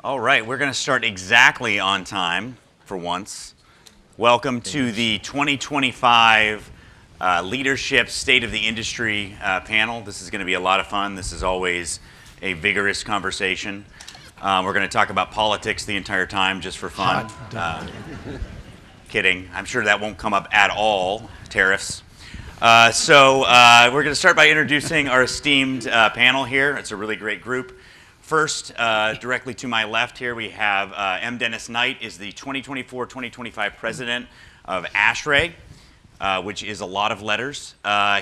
All right, we're going to start exactly on time for once. Welcome to the 2025 Leadership State of the Industry panel. This is going to be a lot of fun. This is always a vigorous conversation. We're going to talk about politics the entire time just for fun. Kidding. I'm sure that won't come up at all. Tariffs. So we're going to start by introducing our esteemed panel here. It's a really great group. First, directly to my left here, we have M. Dennis Knight, is the 2024-2025 president of ASHRAE, which is a lot of letters.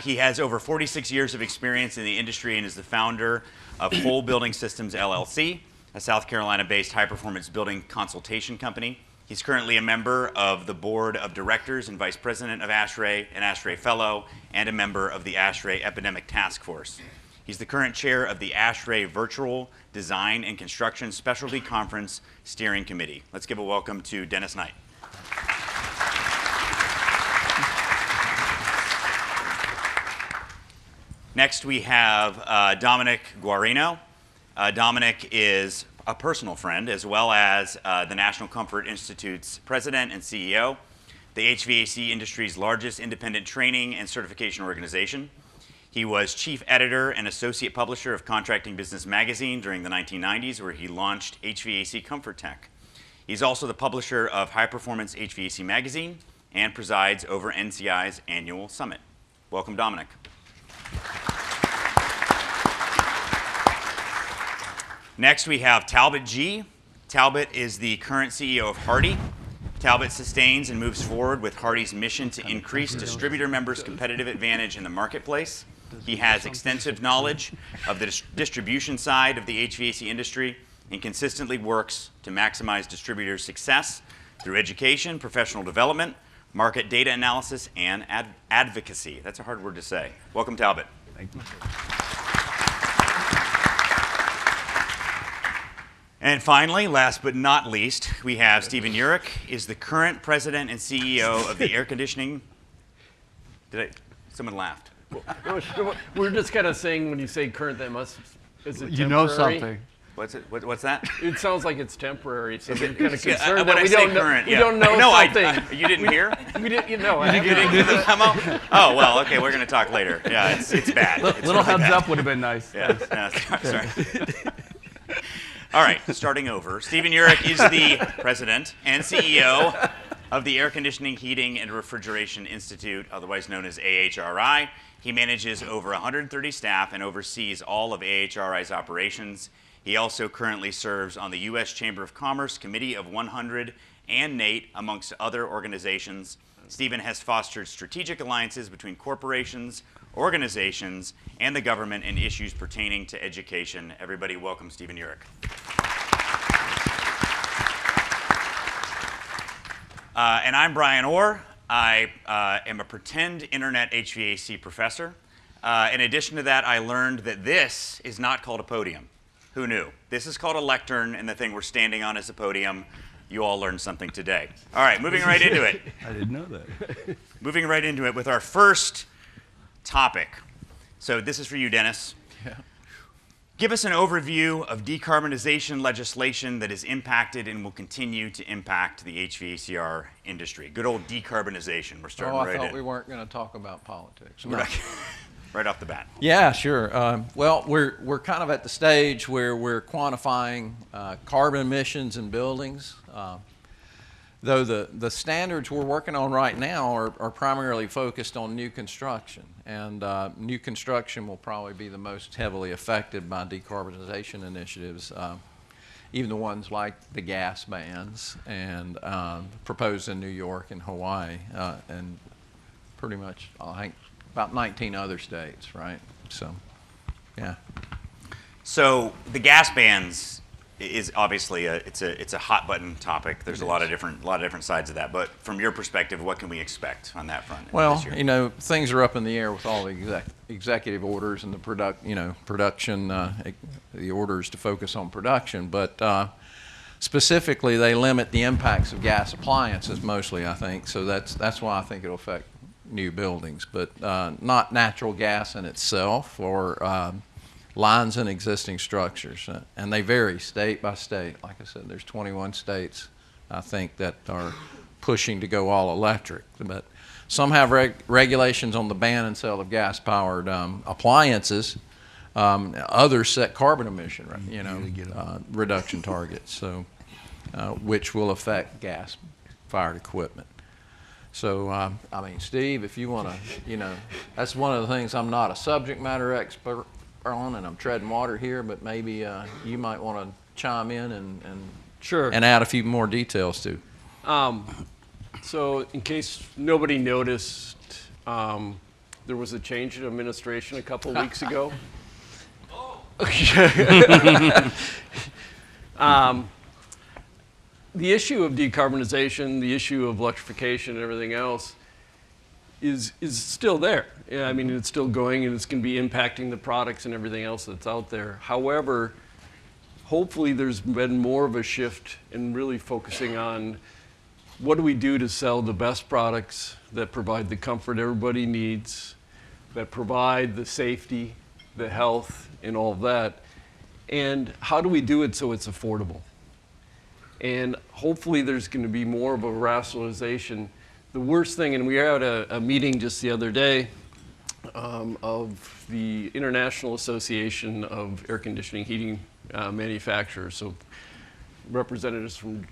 He has over 46 years of experience in the industry and is the founder of Whole Building Systems, LLC, a South Carolina-based high-performance building consultation company. He's currently a member of the board of directors and vice president of ASHRAE, an ASHRAE fellow, and a member of the ASHRAE Epidemic Task Force. He's the current chair of the ASHRAE Virtual Design and Construction Specialty Conference Steering Committee. Let's give a welcome to Dennis Knight. Next, we have Dominick Guarino. Dominick is a personal friend, as well as the National Comfort Institute's president and CEO, the HVAC industry's largest independent training and certification organization. He was chief editor and associate publisher of Contracting Business Magazine during the 1990s, where he launched HVAC Comfort Tech. He's also the publisher of High Performance HVAC Magazine and presides over NCI's annual summit. Welcome, Dominick. Next, we have Talbot G. Talbot is the current CEO of HARDI. Talbot sustains and moves forward with HARDI's mission to increase distributor members' competitive advantage in the marketplace. He has extensive knowledge of the distribution side of the HVAC industry and consistently works to maximize distributors' success through education, professional development, market data analysis, and advocacy. That's a hard word to say. Welcome, Talbot. Thank you. And finally, last but not least, we have Stephen Yurek, is the current president and CEO of the air conditioning. Someone laughed. We're just kind of saying when you say current, that must, is it temporary? You know something. What's that? It sounds like it's temporary, so we're kind of concerned when that I we say don't current, know, we don't know no, something. You didn't hear? We didn't, you know. You didn't get the memo? Oh, well, okay, we're going to talk later. Yeah, it's bad. It's Little really heads bad. up would have been nice. Yeah, no, sorry. All right, starting over. Stephen Yurek is the president and CEO of the Air Conditioning, Heating, and Refrigeration Institute, otherwise known as AHRI. He manages over 130 staff and oversees all of AHRI's operations. He also currently serves on the U.S. Chamber of Commerce Committee of 100 and NATE, amongst other organizations. Stephen has fostered strategic alliances between corporations, organizations, and the government in issues pertaining to education. Everybody welcome Stephen Yurek. And I'm Bryan Orr. I am a pretend internet HVAC professor. In addition to that, I learned that this is not called a podium. Who knew? This is called a lectern, and the thing we're standing on is a podium. You all learned something today. All right, moving right into it. I didn't know that. Moving right into it with our first topic. So this is for you, Dennis. Yeah. Give us an overview of decarbonization legislation that has impacted and will continue to impact the HVACR industry. Good old decarbonization. We're starting right in. I thought we weren't going to talk about politics. No. Right off the bat. Yeah, sure. Well, we're kind of at the stage where we're quantifying carbon emissions in buildings. Though the standards we're working on right now are primarily focused on new construction. And new construction will probably be the most heavily affected by decarbonization initiatives, even the ones like the gas bans and proposed in New York and Hawaii, and pretty much, I think, about 19 other states, right? So, yeah. So the gas bans is obviously it's a hot button topic. There's a lot of different sides of that. But from your perspective, what can we expect on that front? Well, you know, things are up in the air with all the executive orders and the production, the orders to focus on production. But specifically, they limit the impacts of gas appliances mostly, I think. So that's why I think it'll affect new buildings, but not natural gas in itself or lines in existing structures. And they vary state by state. Like I said, there's 21 states, I think, that are pushing to go all electric. But some have regulations on the ban and sale of gas-powered appliances. Others set carbon emission, reduction targets, so which will affect gas-fired equipment. So, I mean, Steve, if you want to, that's one of the things I'm not a subject matter expert on, and I'm treading water here, but maybe you might want to chime in and Sure. and add a few more details too. So in case nobody noticed, there was a change in administration a couple of weeks ago. The issue of decarbonization, the issue of electrification and everything else is still there. Yeah, I mean, it's still going, and it's going to be impacting the products and everything else that's out there. However, hopefully there's been more of a shift in really focusing on what do we do to sell the best products that provide the comfort everybody needs, that provide the safety, the health, and all of that, and how do we do it so it's affordable? And hopefully there's going to be more of a rationalization. The worst thing, and we had a meeting just the other day of the International Association of Air Conditioning Heating Manufacturers, so representatives from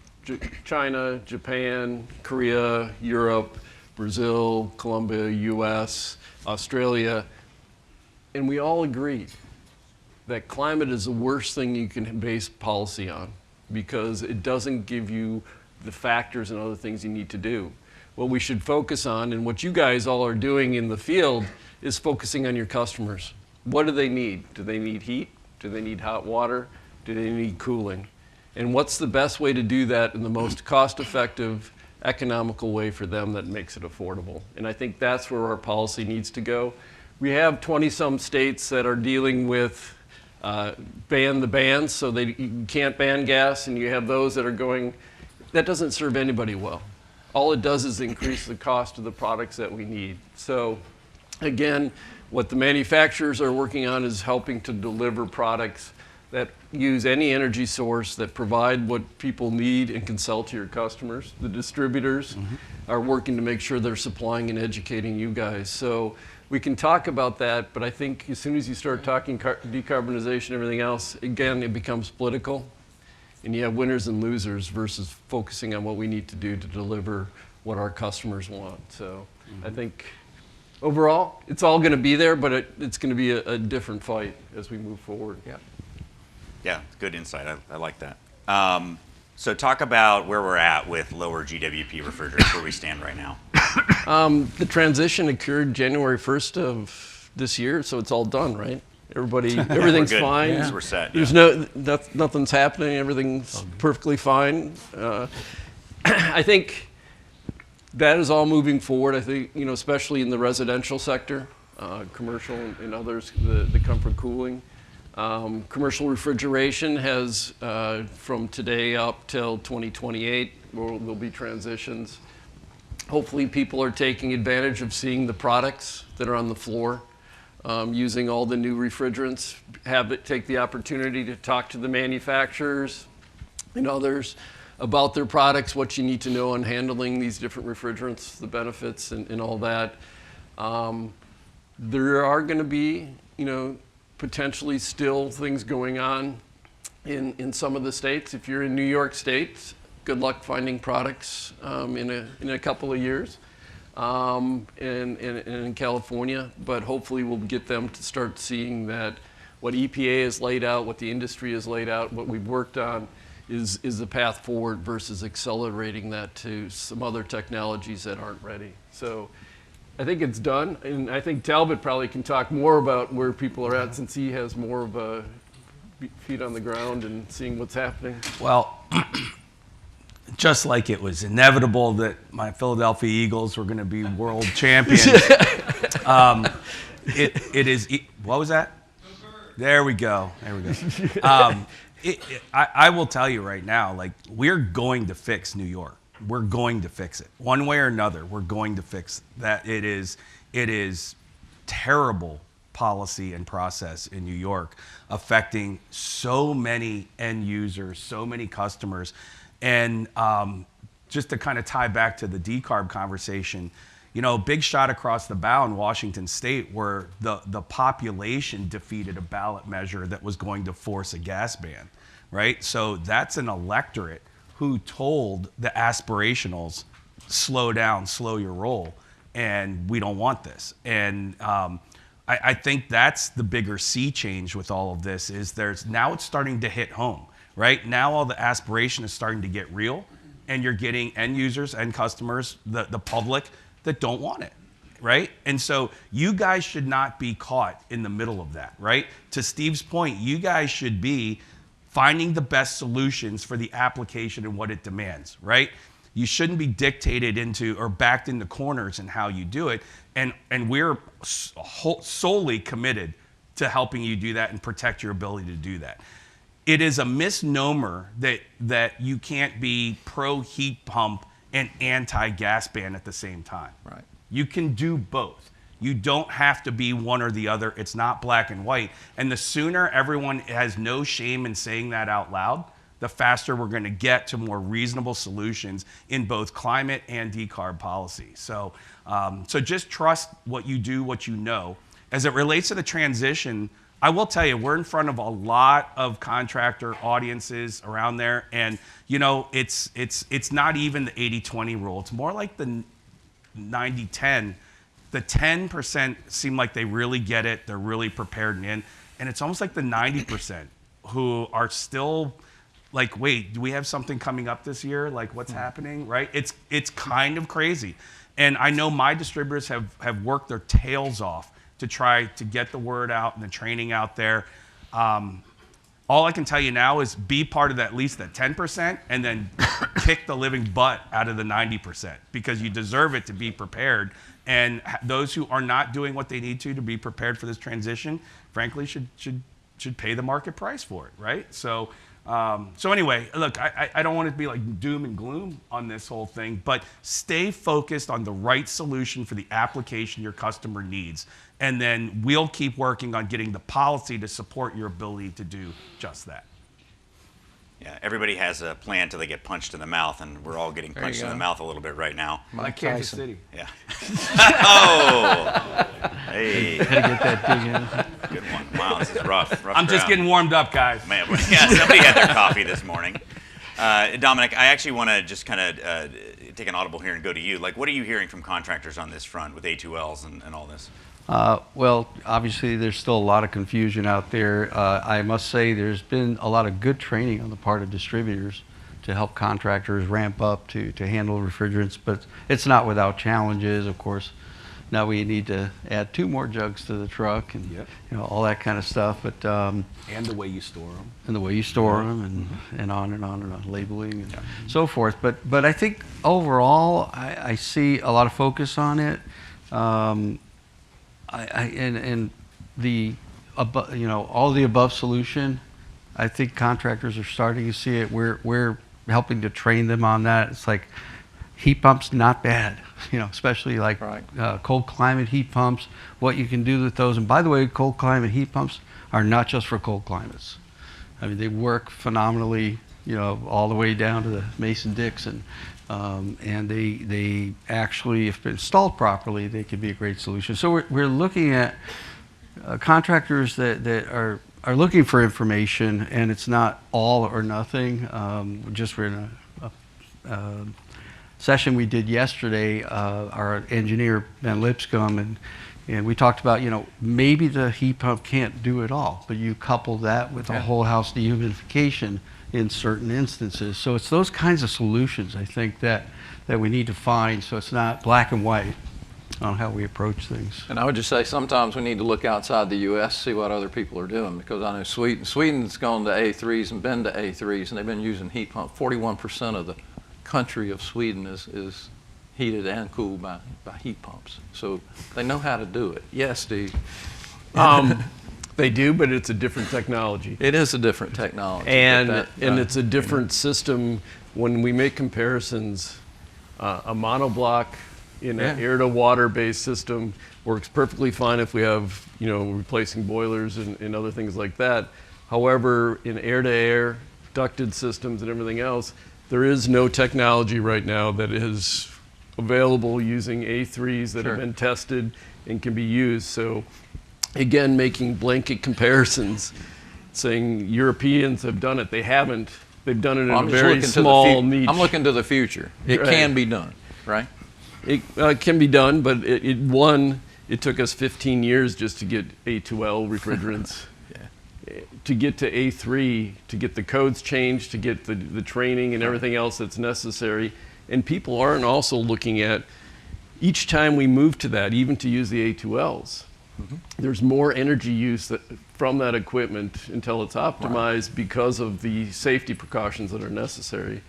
China, Japan, Korea, Europe, Brazil, Colombia, US, Australia, and we all agreed that climate is the worst thing you can base policy on because it doesn't give you the factors and other things you need to do. What we should focus on, and what you guys all are doing in the field, is focusing on your customers. What do they need? Do they need heat? Do they need hot water? Do they need cooling? And what's the best way to do that in the most cost-effective, economical way for them that makes it affordable? And I think that's where our policy needs to go. We have 20-some states that are dealing with ban the bans, so you can't ban gas, and you have those that are going, that doesn't serve anybody well. All it does is increase the cost of the products that we need. So again, what the manufacturers are working on is helping to deliver products that use any energy source that provide what people need and can sell to your customers. The distributors are working to make sure they're supplying and educating you guys. So we can talk about that, but I think as soon as you start talking decarbonization and everything else, again, it becomes political. And you have winners and losers versus focusing on what we need to do to deliver what our customers want. So I think overall, it's all going to be there, but it's going to be a different fight as we move forward. Yeah. Yeah, good insight. I like that. So talk about where we're at with lower GWP refrigerants, where we stand right now. The transition occurred January 1st of this year, so it's all done, right? Everything's We're good. fine. Yeah. We're set. There's nothing's happening. Everything's perfectly fine. I think that is all moving forward. I think, especially in the residential sector, commercial and others, the comfort cooling. Commercial refrigeration has, from today up till 2028, there'll be transitions. Hopefully people are taking advantage of seeing the products that are on the floor, using all the new refrigerants, take the opportunity to talk to the manufacturers and others about their products, what you need to know on handling these different refrigerants, the benefits and all that. There are going to be, potentially still things going on in some of the states. If you're in New York State, good luck finding products in a couple of years. In California, but hopefully we'll get them to start seeing that what EPA has laid out, what the industry has laid out, what we've worked on is the path forward versus accelerating that to some other technologies that aren't ready. So I think it's done, and I think Talbot probably can talk more about where people are at since he has more of a feet on the ground and seeing what's happening. Well, just like it was inevitable that my Philadelphia Eagles were going to be world champions. It is. What was that? There we go. I will tell you right now, like, we're going to fix New York. We're going to fix it one way or another. We're going to fix that. It is terrible policy and process in New York affecting so many end users, so many customers. And just to kind of tie back to the decarb conversation, you know, big shot across the bow in Washington State where the population defeated a ballot measure that was going to force a gas ban, right? So that's an electorate who told the aspirationals, slow down, slow your roll, and we don't want this. And I think that's the bigger sea change with all of this is now it's starting to hit home, right? Now all the aspiration is starting to get real, and you're getting end users, end customers, the public that don't want it, right? And so you guys should not be caught in the middle of that, right? To Steve's point, you guys should be finding the best solutions for the application and what it demands, right? You shouldn't be dictated into or backed into corners in how you do it. And we're solely committed to helping you do that and protect your ability to do that. It is a misnomer that you can't be pro heat pump and anti-gas ban at the same time. Right. You can do both. You don't have to be one or the other. It's not black and white. And the sooner everyone has no shame in saying that out loud, the faster we're going to get to more reasonable solutions in both climate and decarb policy. So just trust what you do, what you know. As it relates to the transition, I will tell you, we're in front of a lot of contractor audiences around there, and you know, it's not even the 80-20 rule. It's more like the 90-10. The 10% seem like they really get it, they're really prepared and in, and it's almost like the 90% who are still like, wait, do we have something coming up this year? Like, what's happening, right? It's kind of crazy. And I know my distributors have worked their tails off to try to get the word out and the training out there. All I can tell you now is be part of at least that 10% and then kick the living butt out of the 90% because you deserve it to be prepared. And those who are not doing what they need to be prepared for this transition, frankly, should pay the market price for it, right? So anyway, look, I don't want to be like doom and gloom on this whole thing, but stay focused on the right solution for the application your customer needs. And then we'll keep working on getting the policy to support your ability to do just that. Yeah, everybody has a plan till they get punched in the mouth, and we're all getting punched in the mouth a little bit right now. Like Kansas City. Yeah. Oh, hey. Gotta get that dig in. Good one. Wow, this is rough. I'm just getting warmed up, guys. Man, yeah, somebody had their coffee this morning. Dominick, I actually want to just kind of take an audible here and go to you. Like, what are you hearing from contractors on this front with A2Ls and all this? Well, obviously there's still a lot of confusion out there. I must say there's been a lot of good training on the part of distributors to help contractors ramp up to handle refrigerants, but it's not without challenges, of course. Now we need to add 2 more jugs to the truck and Yep. you know, all that kind of stuff. But And the way you store them. and the way you store them and on and on and on, labeling and so forth. But I think overall I see a lot of focus on it. And the above, you know, all the above solution, I think contractors are starting to see it. We're helping to train them on that. It's like heat pumps, not bad, you know, especially like cold climate heat pumps, what you can do with those. And by the way, cold climate heat pumps are not just for cold climates. I mean, they work phenomenally, you know, all the way down to the Mason-Dixon. And they actually, if installed properly, they could be a great solution. So we're looking at contractors that are looking for information, and it's not all or nothing. We're in a session we did yesterday. Our engineer Ben Lipscomb and we talked about, you know, maybe the heat pump can't do it all, but you couple that with a whole house dehumidification in certain instances. So it's those kinds of solutions, I think, that we need to find, so it's not black and white on how we approach things. And I would just say sometimes we need to look outside the U.S., see what other people are doing, because I know Sweden's gone to A3s and been to A3s, and they've been using heat pump. 41% of the country of Sweden is heated and cooled by heat pumps. So they know how to do it. Yes, Steve? They do, but it's a different technology. It is a different technology. And it's a different system. When we make comparisons, a monoblock in an air-to-water based system works perfectly fine if we have, replacing boilers and other things like that. However, in air-to-air, ducted systems and everything else, there is no technology right now that is available using A3s that have been tested and can be used. So again, making blanket comparisons, saying Europeans have done it. They haven't. They've done it in a very small niche. I'm looking to the future. It can be done, right? It can be done, but it took us 15 years just to get A2L refrigerants. To get to A3, to get the codes changed, to get the training and everything else that's necessary. And people aren't also looking at, each time we move to that, even to use the A2Ls, there's more energy use from that equipment until it's optimized because of the safety precautions that are necessary.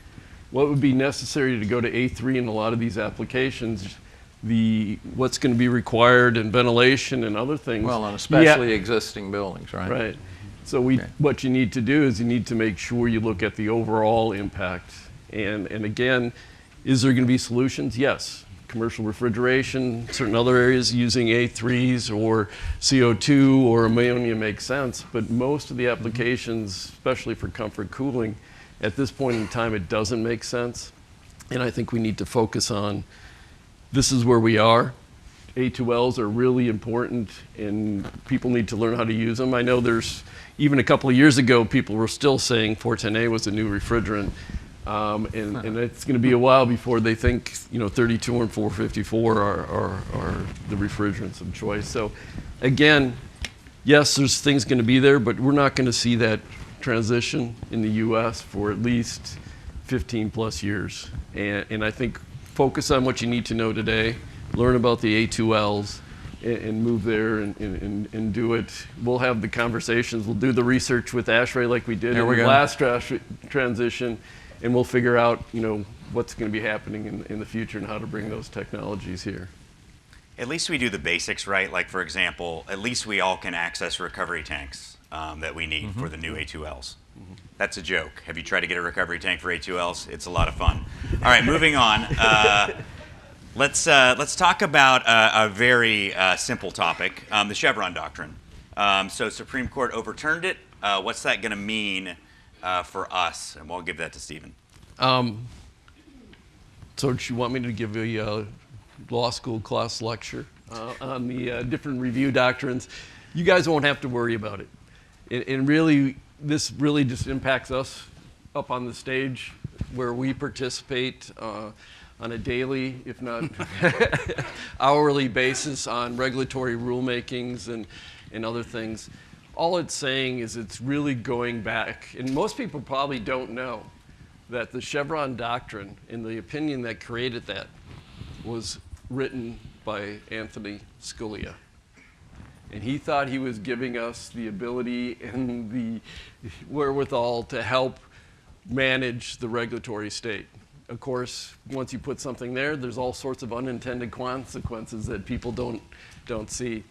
What would be necessary to go to A3 in a lot of these applications, what's going to be required in ventilation and other things. Well, and especially existing buildings, right? Right. So what you need to do is you need to make sure you look at the overall impact. And again, is there going to be solutions? Yes. Commercial refrigeration, certain other areas using A3s or CO2 or ammonia makes sense, but most of the applications, especially for comfort cooling, at this point in time, it doesn't make sense. And I think we need to focus on, this is where we are. A2Ls are really important and people need to learn how to use them. I know even a couple of years ago, people were still saying 410A was a new refrigerant. And it's going to be a while before they think 32 and 454 are the refrigerants of choice. So again, yes, there's things going to be there, but we're not going to see that transition in the U.S. for at least 15 plus years. And I think focus on what you need to know today, learn about the A2Ls, and move there and do it. We'll have the conversations. We'll do the research with ASHRAE like we did in the last transition. And we'll figure out, what's going to be happening in the future and how to bring those technologies here. At least we do the basics right. Like, for example, at least we all can access recovery tanks that we need for the new A2Ls. That's a joke. Have you tried to get a recovery tank for A2Ls? It's a lot of fun. All right, moving on. Let's talk about a very simple topic, the Chevron doctrine. So Supreme Court overturned it. What's that going to mean for us? And we'll give that to Stephen. So do you want me to give a law school class lecture on the different review doctrines? You guys won't have to worry about it. And really, this really just impacts us up on the stage where we participate on a daily, if not hourly basis on regulatory rulemakings and other things. All it's saying is it's really going back, and most people probably don't know that the Chevron doctrine and the opinion that created that was written by Anthony Scalia. And he thought he was giving us the ability and the wherewithal to help manage the regulatory state. Of course, once you put something there, there's all sorts of unintended consequences that people don't see.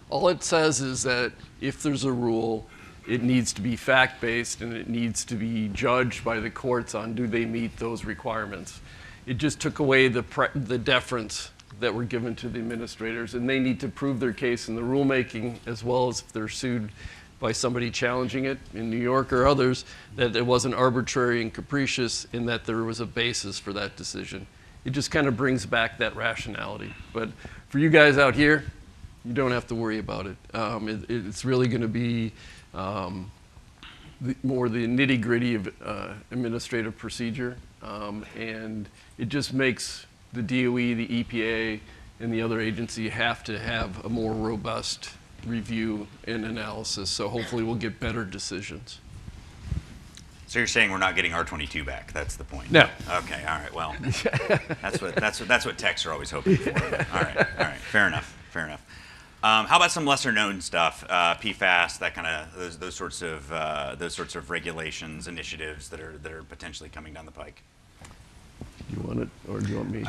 All it says is that if there's a rule, it needs to be fact-based and it needs to be judged by the courts on do they meet those requirements. It just took away the deference that were given to the administrators, and they need to prove their case in the rulemaking as well as if they're sued by somebody challenging it in New York or others, that it wasn't arbitrary and capricious and that there was a basis for that decision. It just kind of brings back that rationality. But for you guys out here, you don't have to worry about it. It's really going to be more the nitty-gritty of administrative procedure, and it just makes the DOE, the EPA, and the other agency have to have a more robust review and analysis. So hopefully we'll get better decisions. So you're saying we're not getting R22 back? That's the point. No. Okay. All right. Well, that's what techs are always hoping for. All right. Fair enough. How about some lesser-known stuff? PFAS, that kind of those sorts of regulations, initiatives that are potentially coming down the pike. Do you want it, or do you want me?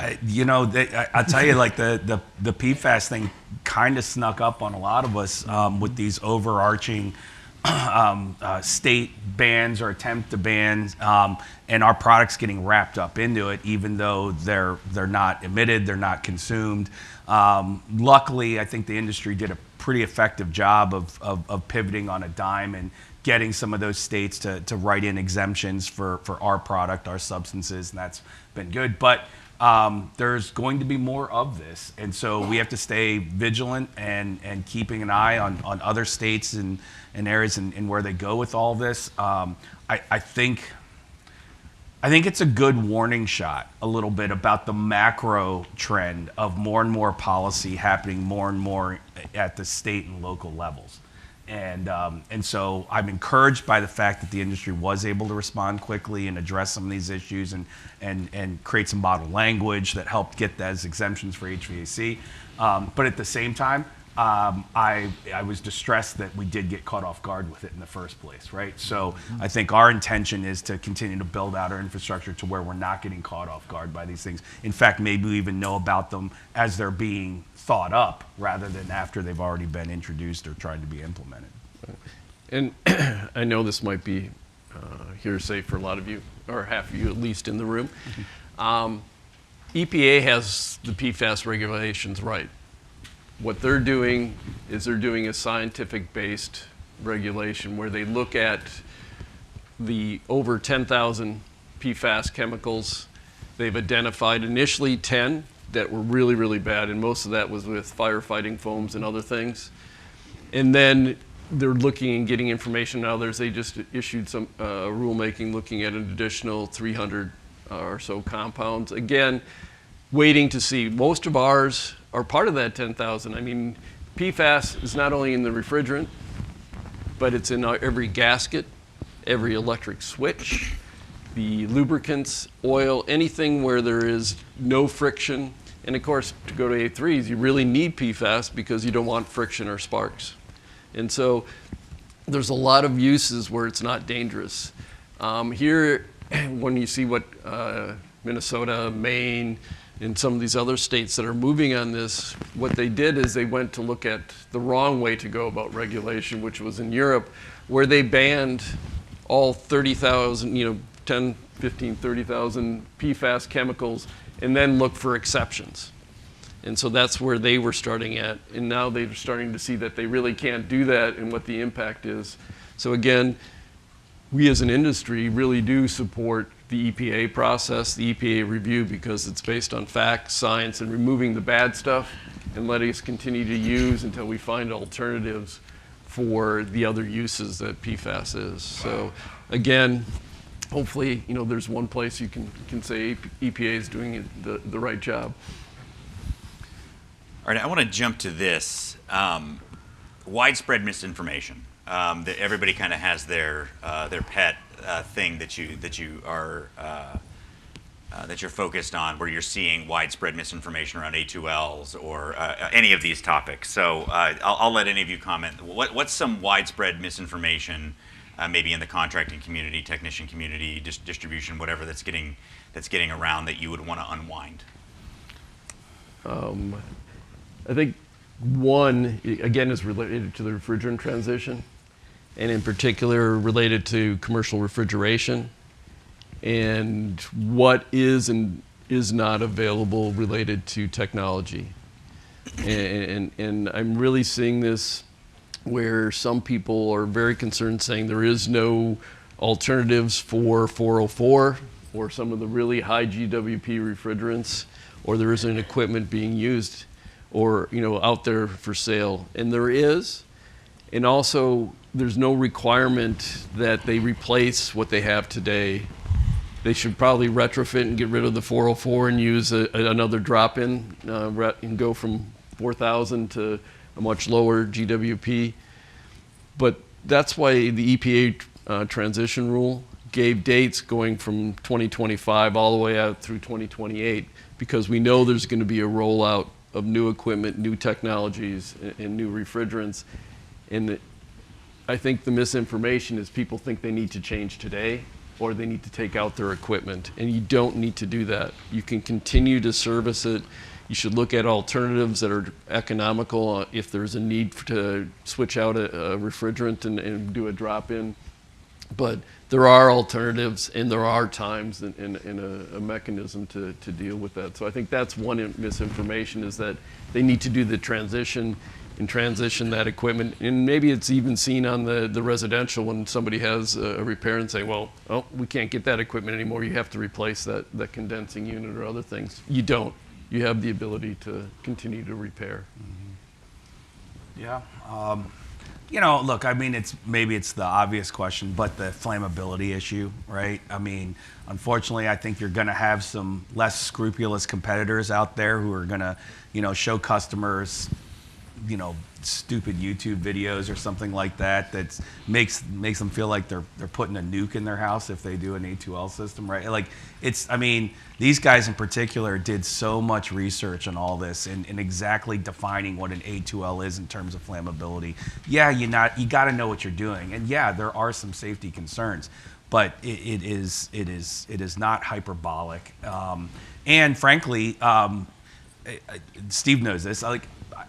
I'll tell you, like the PFAS thing kind of snuck up on a lot of us with these overarching state bans or attempt to ban, and our products getting wrapped up into it, even though they're not emitted, they're not consumed. Luckily, I think the industry did a pretty effective job of pivoting on a dime and getting some of those states to write in exemptions for our product, our substances, and that's been good. But there's going to be more of this, and so we have to stay vigilant and keeping an eye on other states and areas and where they go with all this. I think it's a good warning shot a little bit about the macro trend of more and more policy happening more and more at the state and local levels. And so I'm encouraged by the fact that the industry was able to respond quickly and address some of these issues and create some model language that helped get those exemptions for HVAC. But at the same time, I was distressed that we did get caught off guard with it in the first place, right? So I think our intention is to continue to build out our infrastructure to where we're not getting caught off guard by these things. In fact, maybe we even know about them as they're being thought up rather than after they've already been introduced or tried to be implemented. And I know this might be hearsay for a lot of you, or half of you at least in the room. EPA has the PFAS regulations right. What they're doing is they're doing a scientific-based regulation where they look at the over 10,000 PFAS chemicals. They've identified initially 10 that were really, really bad, and most of that was with firefighting foams and other things. And then they're looking and getting information on others. They just issued some rulemaking looking at an additional 300 or so compounds. Again, waiting to see. Most of ours are part of that 10,000. I mean, PFAS is not only in the refrigerant, but it's in every gasket, every electric switch, the lubricants, oil, anything where there is no friction. And of course, to go to A3s, you really need PFAS because you don't want friction or sparks. And so there's a lot of uses where it's not dangerous. Here, when you see what Minnesota, Maine, and some of these other states that are moving on this, what they did is they went to look at the wrong way to go about regulation, which was in Europe, where they banned all 30,000, 10, 15, 30,000 PFAS chemicals, and then look for exceptions. And so that's where they were starting at. And now they're starting to see that they really can't do that and what the impact is. So again, we as an industry really do support the EPA process, the EPA review, because it's based on facts, science, and removing the bad stuff and letting us continue to use until we find alternatives for the other uses that PFAS is. So again, hopefully, there's one place you can say EPA is doing the right job. All right, I want to jump to this widespread misinformation. That everybody kind of has their pet thing that you're focused on, where you're seeing widespread misinformation around A2Ls or any of these topics. So I'll let any of you comment. What's some widespread misinformation, maybe in the contracting community, technician community, distribution, whatever that's getting around that you would want to unwind? I think one, again, is related to the refrigerant transition, and in particular related to commercial refrigeration and what is and is not available related to technology. And I'm really seeing this where some people are very concerned, saying there is no alternatives for 404 or some of the really high GWP refrigerants, or there isn't equipment being used or out there for sale. And there is. And also, there's no requirement that they replace what they have today. They should probably retrofit and get rid of the 404 and use another drop-in and go from 4,000 to a much lower GWP. But that's why the EPA transition rule gave dates going from 2025 all the way out through 2028, because we know there's going to be a rollout of new equipment, new technologies, and new refrigerants. And I think the misinformation is people think they need to change today or they need to take out their equipment, and you don't need to do that. You can continue to service it, You should look at alternatives that are economical if there's a need to switch out a refrigerant and do a drop-in. But there are alternatives, and there are times and a mechanism to deal with that. So I think that's one misinformation, is that they need to do the transition and transition that equipment. And maybe it's even seen on the residential when somebody has a repair and say, well, oh, we can't get that equipment anymore. You have to replace that condensing unit or other things. You don't. You have the ability to continue to repair. Yeah. You know, look, I mean, maybe it's the obvious question, but the flammability issue, right? I mean, unfortunately, I think you're going to have some less scrupulous competitors out there who are going to, you know, show customers, you know, stupid YouTube videos or something like that that makes them feel like they're putting a nuke in their house if they do an A2L system, right? Like, I mean, these guys in particular did so much research on all this and exactly defining what an A2L is in terms of flammability. Yeah, you got to know what you're doing, and yeah, there are some safety concerns, but it is not hyperbolic. And frankly, Steve knows this.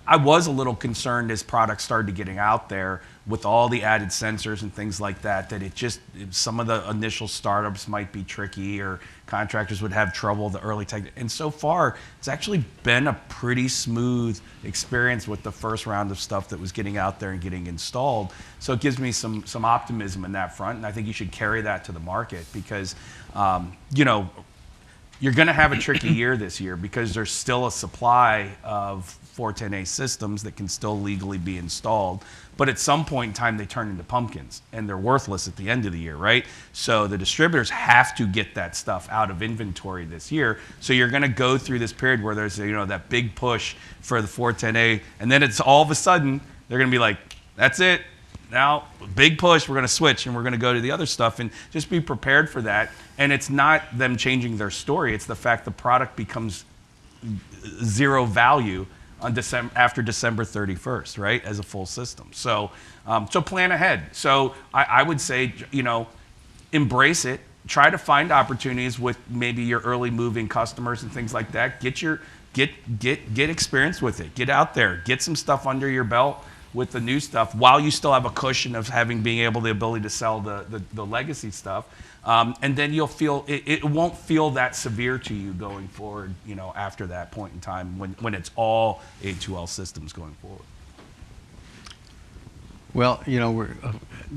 I was a little concerned as products started getting out there with all the added sensors and things like that, some of the initial startups might be tricky or contractors would have trouble, the early tech. And so far, it's actually been a pretty smooth experience with the first round of stuff that was getting out there and getting installed. So it gives me some optimism in that front. And I think you should carry that to the market because, you know, you're going to have a tricky year this year because there's still a supply of 410A systems that can still legally be installed. But at some point in time, they turn into pumpkins and they're worthless at the end of the year, right? So the distributors have to get that stuff out of inventory this year. So you're going to go through this period where there's, you know, that big push for the 410A. And then it's all of a sudden, they're going to be like, that's it. Now, big push, we're going to switch and we're going to go to the other stuff, and just be prepared for that. And it's not them changing their story. It's the fact the product becomes zero value on after December 31st, right, as a full system. So, so plan ahead. So I would say, you know, embrace it. Try to find opportunities with maybe your early moving customers and things like that. Get experience with it. Get out there. Get some stuff under your belt with the new stuff while you still have a cushion of the ability to sell the legacy stuff. And then you'll feel, it won't feel that severe to you going forward, you know, after that point in time when it's all A2L systems going forward. Well, you know, we're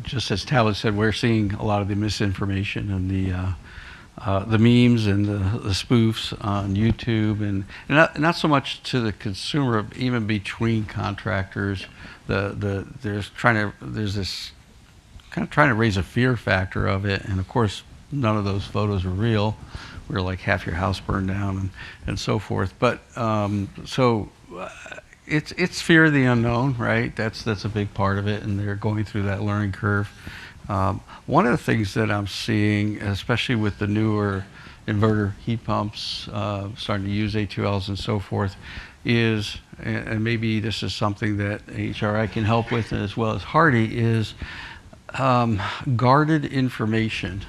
just as Talbot said, we're seeing a lot of the misinformation and the memes and the spoofs on YouTube, and not so much to the consumer, even between contractors. There's this kind of trying to raise a fear factor of it, and of course none of those photos are real. We're like half your house burned down and so forth. But it's fear of the unknown, right? That's a big part of it, and they're going through that learning curve. One of the things that I'm seeing, especially with the newer inverter heat pumps starting to use A2Ls and so forth, is, and maybe this is something that HRI can help with as well as HARDI, is guarded information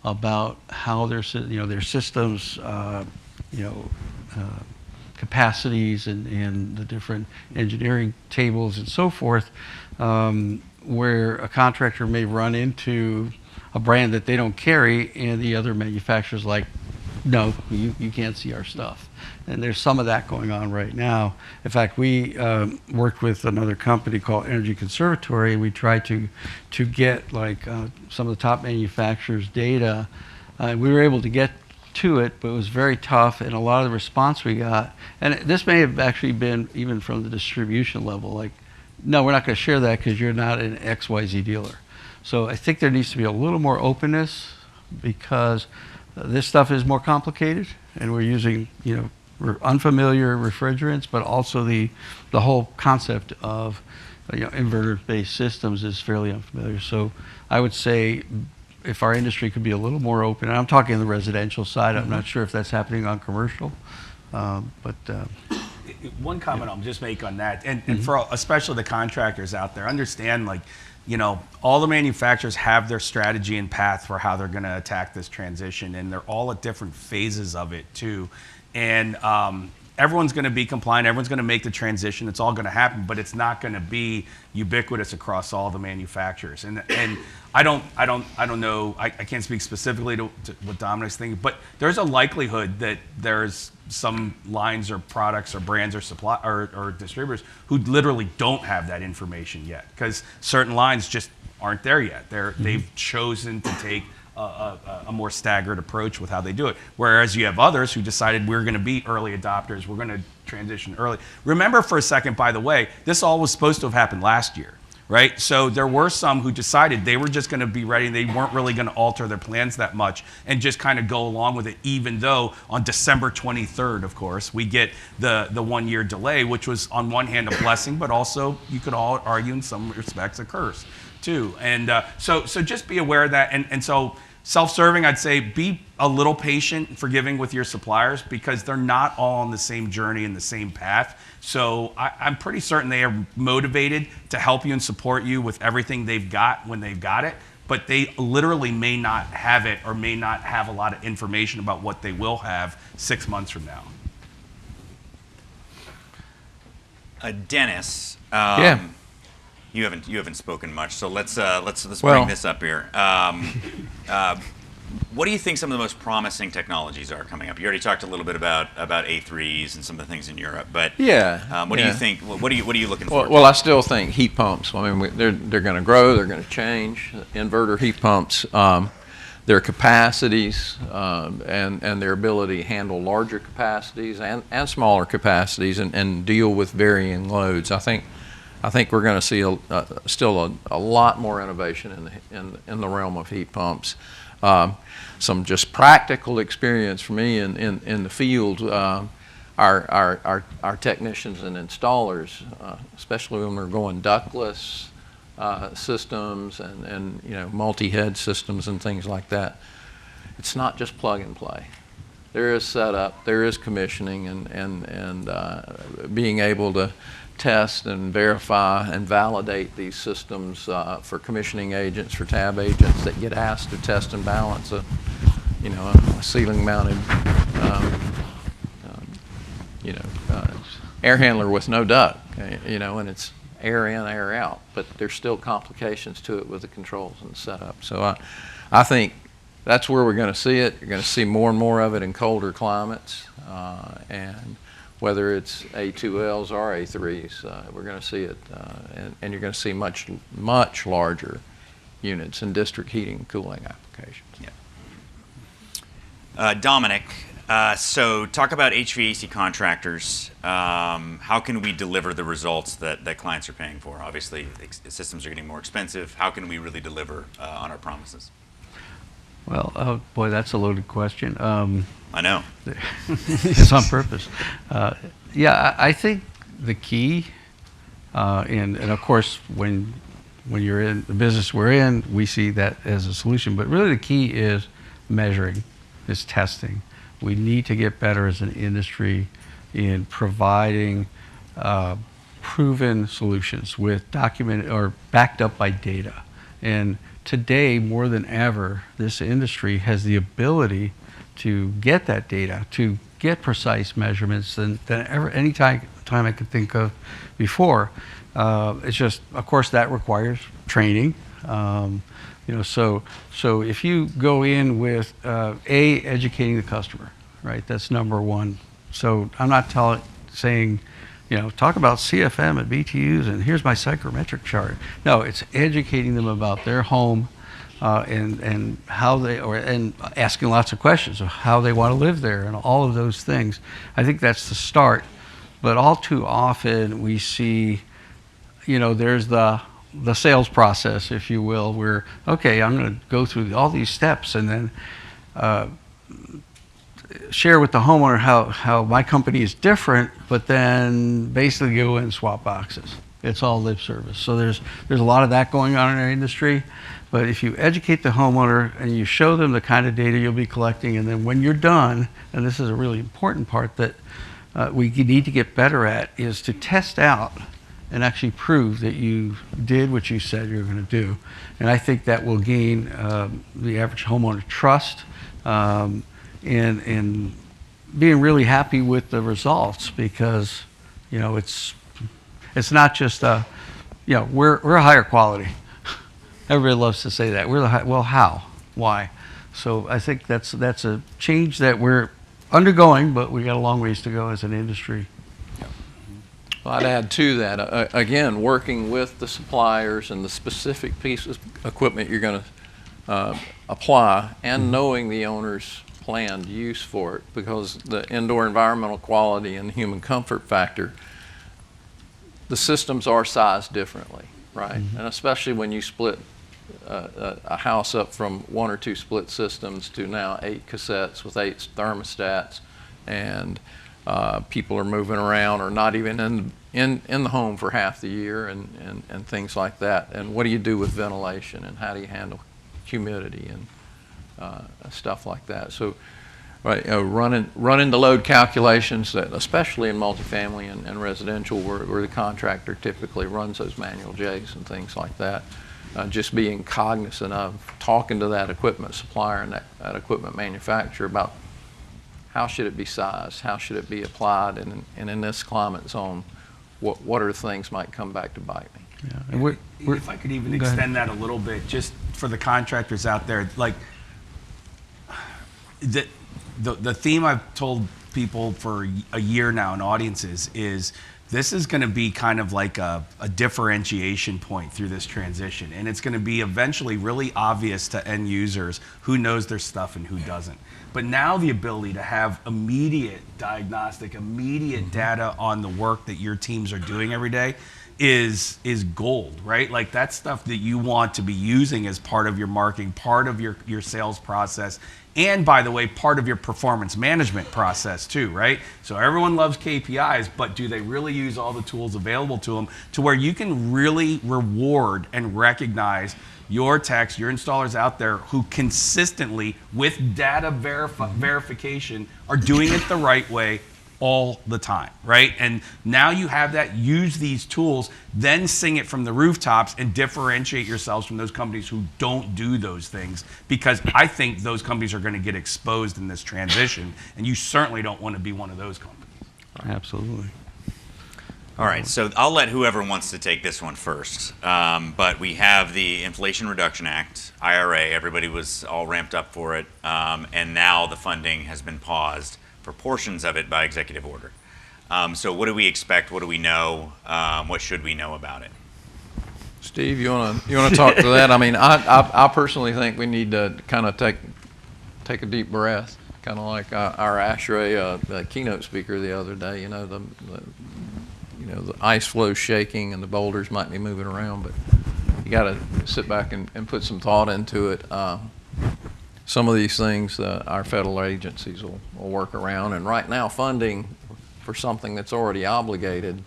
about how their systems, capacities and the different engineering tables and so forth, where a contractor may run into a brand that they don't carry and the other manufacturer's like, no, you can't see our stuff. And there's some of that going on right now. In fact, we worked with another company called Energy Conservatory. We tried to get like some of the top manufacturers' data. We were able to get to it, but it was very tough, and a lot of the response we got, and this may have actually been even from the distribution level, like, no, we're not going to share that because you're not an XYZ dealer. So I think there needs to be a little more openness, because this stuff is more complicated, and we're using, unfamiliar refrigerants, but also the whole concept of inverter-based systems is fairly unfamiliar. So I would say if our industry could be a little more open, and I'm talking on the residential side, I'm not sure if that's happening on commercial, but one comment I'll just make on that, and for especially the contractors out there, understand, like, all the manufacturers have their strategy and path for how they're going to attack this transition, and they're all at different phases of it too. And everyone's going to be compliant. Everyone's going to make the transition. It's all going to happen, but it's not going to be ubiquitous across all the manufacturers. And I don't know. I can't speak specifically to what Dominick's thinking, but there's a likelihood that there's some lines or products or brands or supply or distributors who literally don't have that information yet, because certain lines just aren't there yet. They've chosen to take a more staggered approach with how they do it. Whereas you have others who decided we're going to be early adopters, we're going to transition early. Remember for a second, by the way, this all was supposed to have happened last year, right? So there were some who decided they were just going to be ready. They weren't really going to alter their plans that much and just kind of go along with it, even though on December 23rd, of course, we get the 1 year delay, which was on one hand a blessing, but also you could all argue in some respects a curse too. And so just be aware of that. And so self-serving, I'd say be a little patient and forgiving with your suppliers, because they're not all on the same journey and the same path. So I'm pretty certain they are motivated to help you and support you with everything they've got when they've got it, but they literally may not have it or may not have a lot of information about what they will have 6 months from now. Dennis, Yeah. you haven't spoken much, so let's bring this up here. What do you think some of the most promising technologies are coming up? You already talked a little bit about A3s and some of the things in Europe, but what do you think? What are you looking for? Well, I still think heat pumps. I mean, they're going to grow. They're going to change. Inverter heat pumps, their capacities and their ability to handle larger capacities and smaller capacities and deal with varying loads. I think we're going to see still a lot more innovation in the realm of heat pumps. Some just practical experience for me in the field. Our technicians and installers, especially when we're going ductless systems and multi-head systems and things like that, it's not just plug and play. There is setup, there is commissioning, and being able to test and verify and validate these systems for commissioning agents, for tab agents that get asked to test and balance a ceiling mounted air handler with no duct, and it's air in, air out, but there's still complications to it with the controls and the setup. So I think that's where we're going to see it. You're going to see more and more of it in colder climates, and whether it's A2Ls or A3s, we're going to see it, and you're going to see much larger units in district heating and cooling applications. Yeah. Dominick, so talk about HVAC contractors. How can we deliver the results that clients are paying for? Obviously, the systems are getting more expensive. How can we really deliver on our promises? Well, boy, that's a loaded question. I know. It's on purpose. I think the key, and of course, when you're in the business we're in, we see that as a solution. But really, the key is measuring, is testing. We need to get better as an industry in providing proven solutions with documented or backed up by data. And today, more than ever, this industry has the ability to get that data, to get precise measurements than any time I could think of before. It's just, of course, that requires training. So if you go in with educating the customer, right? That's number one. So I'm not saying, talk about CFM and BTUs and here's my psychrometric chart. No, it's educating them about their home and how and asking lots of questions of how they want to live there and all of those things. I think that's the start. But all too often we see, there's the sales process, if you will, where, okay, I'm going to go through all these steps and then share with the homeowner how my company is different, but then basically go and swap boxes. It's all lip service. So there's a lot of that going on in our industry. But if you educate the homeowner and you show them the kind of data you'll be collecting, and then when you're done, and this is a really important part that we need to get better at, is to test out and actually prove that you did what you said you were going to do. And I think that will gain the average homeowner trust and being really happy with the results because, you know, it's not just we're a higher quality. Everybody loves to say that. Well, how? Why? So I think that's a change that we're undergoing, but we got a long ways to go as an industry. Well, I'd add to that, again, working with the suppliers and the specific pieces of equipment you're going to apply and knowing the owner's planned use for it, because the indoor environmental quality and human comfort factor, the systems are sized differently, right? And especially when you split a house up from 1 or 2 split systems to now 8 cassettes with 8 thermostats, and people are moving around or not even in the home for half the year and things like that. And what do you do with ventilation, and how do you handle humidity and stuff like that? So running the load calculations, that especially in multifamily and residential where the contractor typically runs those manual jigs and things like that. Just being cognizant of talking to that equipment supplier and that equipment manufacturer about how should it be sized, how should it be applied, and in this climate zone, what are the things might come back to bite me. Yeah. And if I could even extend that a little bit, just for the contractors out there, like the theme I've told people for a year now in audiences is this is going to be kind of like a differentiation point through this transition. And it's going to be eventually really obvious to end users who knows their stuff and who doesn't. But now the ability to have immediate diagnostic, immediate data on the work that your teams are doing every day is gold, right? Like that's stuff that you want to be using as part of your marketing, part of your sales process, and by the way, part of your performance management process too, right? So everyone loves KPIs, but do they really use all the tools available to them to where you can really reward and recognize your techs, your installers out there who consistently, with data verification, are doing it the right way all the time, right? And now you have that, use these tools, then sing it from the rooftops and differentiate yourselves from those companies who don't do those things, because I think those companies are going to get exposed in this transition, and you certainly don't want to be one of those companies. Absolutely. All right, so I'll let whoever wants to take this one first. But we have the Inflation Reduction Act, IRA. Everybody was all ramped up for it, and now the funding has been paused for portions of it by executive order. So what do we expect? What do we know? What should we know about it? Steve, you want to talk to that? I mean, I personally think we need to kind of take a deep breath, kind of like our ASHRAE keynote speaker the other day. You know, the ice flow shaking and the boulders might be moving around, but you got to sit back and put some thought into it. Some of these things our federal agencies will work around, and right now funding for something that's already obligated,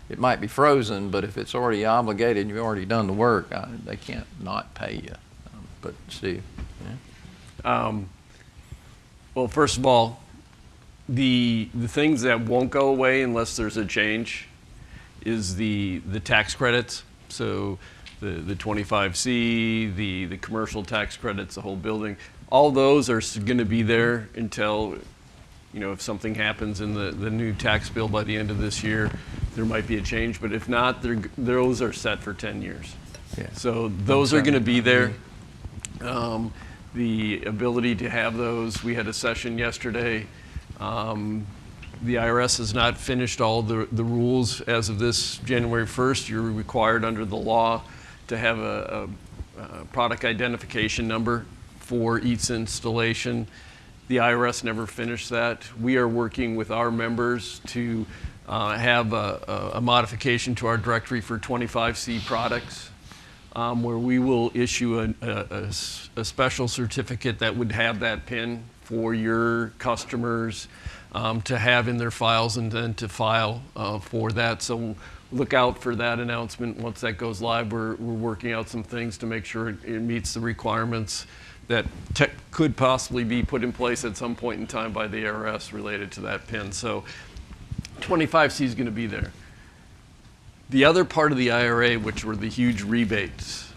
it might be frozen, but if it's already obligated and you've already done the work, they can't not pay you. But Steve? Yeah. Well, first of all, the things that won't go away unless there's a change is the tax credits. So the 25C, the commercial tax credits, the whole building, all those are going to be there until, you know, if something happens in the new tax bill by the end of this year, there might be a change. But if not, those are set for 10 years. Yeah. So those are going to be there. The ability to have those, we had a session yesterday. The IRS has not finished all the rules as of this January 1st. You're required under the law to have a product identification number for each installation. The IRS never finished that. We are working with our members to have a modification to our directory for 25C products, where we will issue a special certificate that would have that PIN for your customers to have in their files and then to file for that. So look out for that announcement. Once that goes live, we're working out some things to make sure it meets the requirements that could possibly be put in place at some point in time by the IRS related to that PIN. So 25C is going to be there. The other part of the IRA, which were the huge rebates,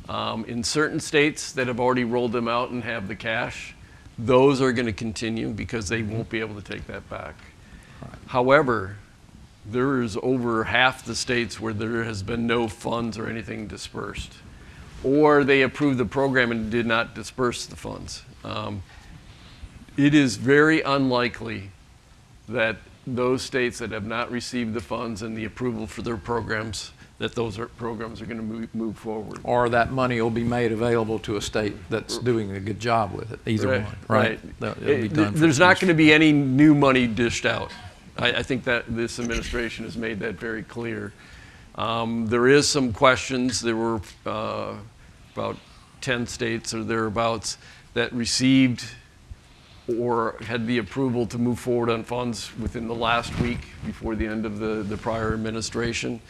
in certain states that have already rolled them out and have the cash, those are going to continue because they won't be able to take that back. However, there is over half the states where there has been no funds or anything dispersed, or they approved the program and did not disperse the funds. It is very unlikely that those states that have not received the funds and the approval for their programs, that those programs are going to move forward. Or that money will be made available to a state that's doing a good job with it, either Right, one, right? It'll be done for There's the not going to be any new money dished out. I think that this administration has made that very clear. There is some questions. There were about 10 states or thereabouts that received or had the approval to move forward on funds within the last week before the end of the prior administration.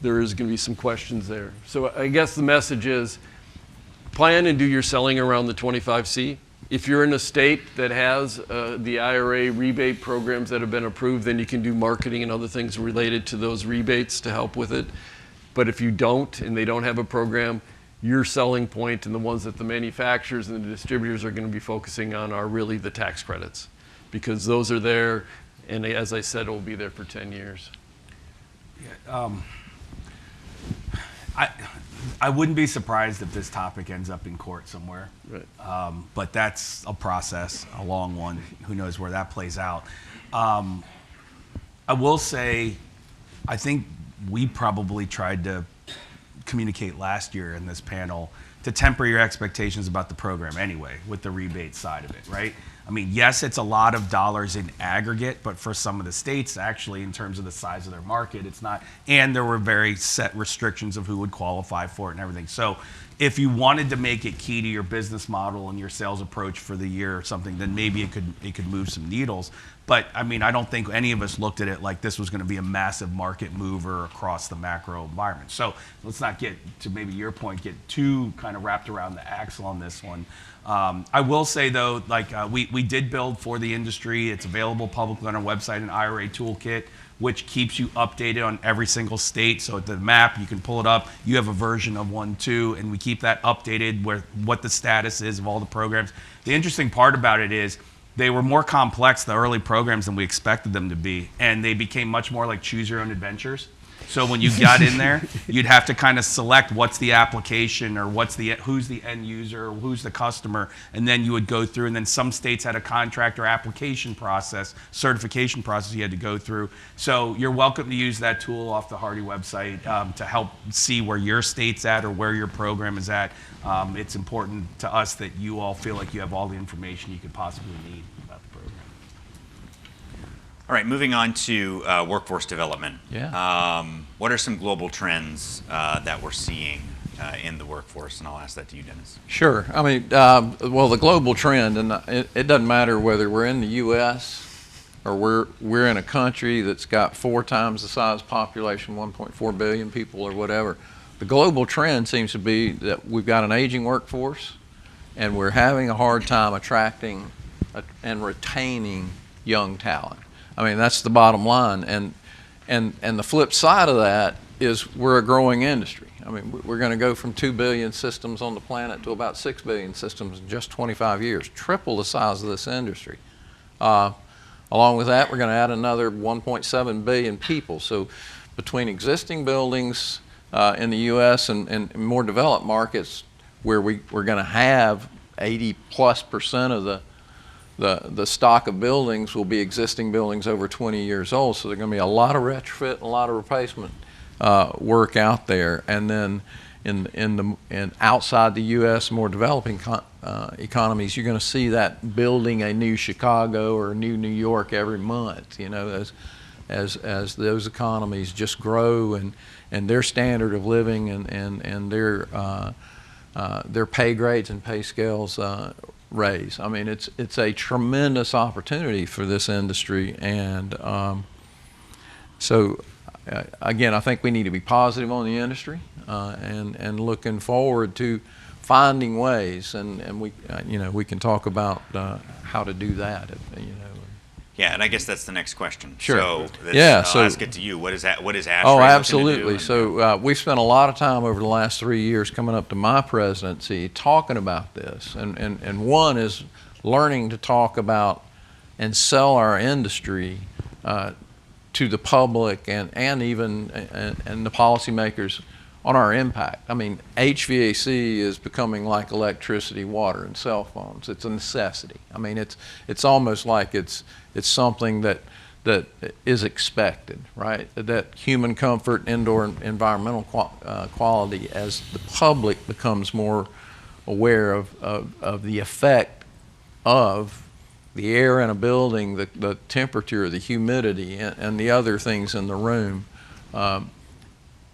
There is going to be some questions there. So I guess the message is plan and do your selling around the 25C. If you're in a state that has the IRA rebate programs that have been approved, then you can do marketing and other things related to those rebates to help with it. But if you don't and they don't have a program, your selling point and the ones that the manufacturers and the distributors are going to be focusing on are really the tax credits, because those are there, and as I said, it will be there for 10 years. I wouldn't be surprised if this topic ends up in court somewhere. Right. But that's a process, a long one. Who knows where that plays out. I will say, I think we probably tried to communicate last year in this panel to temper your expectations about the program anyway, with the rebate side of it, right? I mean, yes, it's a lot of dollars in aggregate, but for some of the states, actually, in terms of the size of their market, it's not. And there were very set restrictions of who would qualify for it and everything. So if you wanted to make it key to your business model and your sales approach for the year or something, then maybe it could move some needles. But I mean, I don't think any of us looked at it like this was going to be a massive market mover across the macro environment. So let's not get to, maybe your point, get too kind of wrapped around the axle on this one. I will say though, like we did build for the industry. It's available publicly on our website, an IRA toolkit, which keeps you updated on every single state. So at the map, you can pull it up. You have a version of one too, and we keep that updated where what the status is of all the programs. The interesting part about it is they were more complex, the early programs, than we expected them to be, and they became much more like choose your own adventures. So when you got in there, you'd have to kind of select what's the application or who's the end user or who's the customer, and then you would go through, and then some states had a contract or application process, certification process you had to go through. So you're welcome to use that tool off the HARDI website to help see where your state's at or where your program is at. It's important to us that you all feel like you have all the information you could possibly need about the program. All right, moving on to workforce development. Yeah. What are some global trends that we're seeing in the workforce? And I'll ask that to you, Dennis. Sure. I mean, well, the global trend, and it doesn't matter whether we're in the U.S. or we're in a country that's got 4 times the size population, 1.4 billion people or whatever. The global trend seems to be that we've got an aging workforce, and we're having a hard time attracting and retaining young talent. I mean, that's the bottom line. And the flip side of that is we're a growing industry. I mean, we're going to go from 2 billion systems on the planet to about 6 billion systems in just 25 years, triple the size of this industry. Along with that, we're going to add another 1.7 billion people. So between existing buildings in the U.S. and more developed markets where we're going to have 80+% of the stock of buildings will be existing buildings over 20 years old, so there's going to be a lot of retrofit and a lot of replacement work out there. And then in outside the U.S., more developing economies, you're going to see that building a new Chicago or a new New York every month. You know, as those economies just grow and their standard of living and their pay grades and pay scales raise. I mean, it's a tremendous opportunity for this industry, and so again, I think we need to be positive on the industry and looking forward to finding ways, and we we can talk about how to do that. Yeah, and I guess that's the next question. Sure. So yeah, I'll ask it to you. What is that? What is ASHRAE? Oh, looking to absolutely. do? So we've spent a lot of time over the last 3 years coming up to my presidency talking about this, and one is learning to talk about and sell our industry to the public and even and the policymakers on our impact. I mean, HVAC is becoming like electricity, water, and cell phones. It's a necessity. I mean, it's almost like it's something that is expected, right? That human comfort, indoor environmental quality, as the public becomes more aware of the effect of the air in a building, the temperature, the humidity, and the other things in the room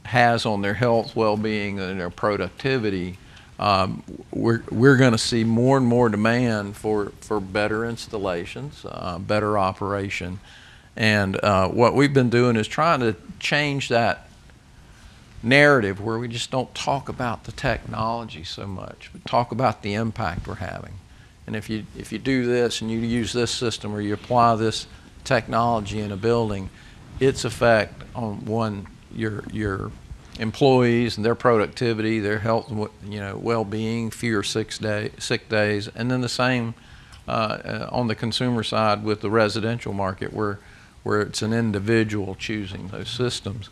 has on their health, well-being, and their productivity. We're going to see more and more demand for better installations, better operation. And what we've been doing is trying to change that narrative where we just don't talk about the technology so much, but talk about the impact we're having. And if you do this and you use this system or you apply this technology in a building, its effect on your employees and their productivity, their health, well-being, fewer sick days, and then the same on the consumer side with the residential market where it's an individual choosing those systems.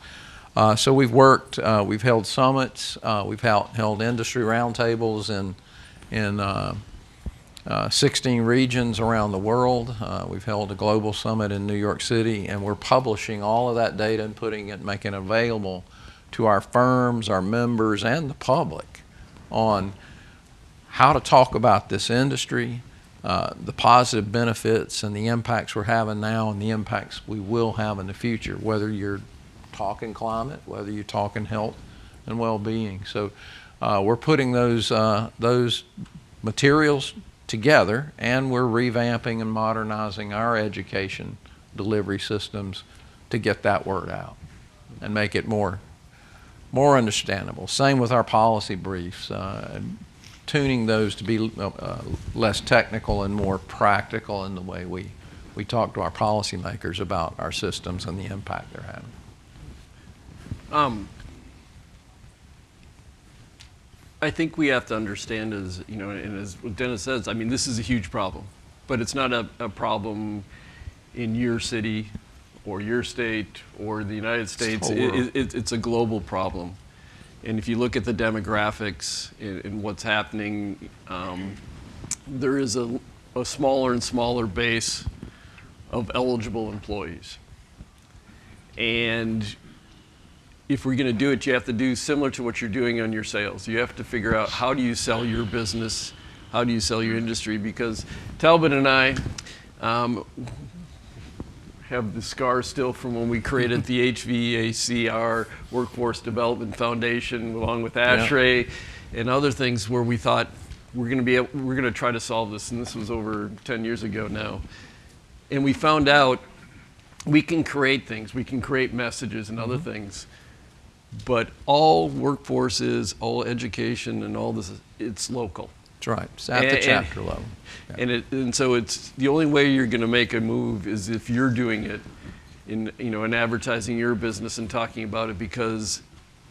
So we've worked, we've held summits, we've held industry roundtables in 16 regions around the world. We've held a global summit in New York City, and we're publishing all of that data and making it available to our firms, our members, and the public on how to talk about this industry, the positive benefits and the impacts we're having now and the impacts we will have in the future, whether you're talking climate, whether you're talking health and well-being. So we're putting those materials together, and we're revamping and modernizing our education delivery systems to get that word out and make it more understandable. Same with our policy briefs, tuning those to be less technical and more practical in the way we talk to our policymakers about our systems and the impact they're having. I think we have to understand, as you know, and as Dennis says, I mean, this is a huge problem, but it's not a problem in your city or your state or the United States. It's a global problem. And if you look at the demographics and what's happening, there is a smaller and smaller base of eligible employees. And if we're going to do it, you have to do similar to what you're doing on your sales. You have to figure out, how do you sell your business? How do you sell your industry? Because Talbot and I have the scars still from when we created the HVAC, our Workforce Development Foundation, along with ASHRAE and other things, where we thought we're going to try to solve this. And this was over 10 years ago now. And we found out we can create things, we can create messages and other things. But all workforces, all education, and all this, it's local. That's right. It's at the chapter level. Yeah. And so it's the only way you're going to make a move is if you're doing it in advertising your business and talking about it, because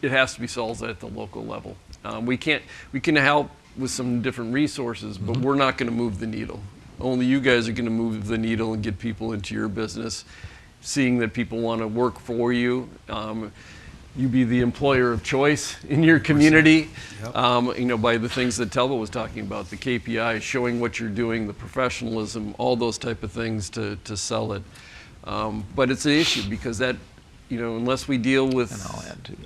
it has to be solved at the local level. We can help with some different resources, but we're not going to move the needle. Only you guys are going to move the needle and get people into your business, seeing that people want to work for you. You be the employer of choice in your community, by the things that Talbot was talking about, the KPIs, showing what you're doing, the professionalism, all those type of things to sell it. But it's an issue because that, unless we deal with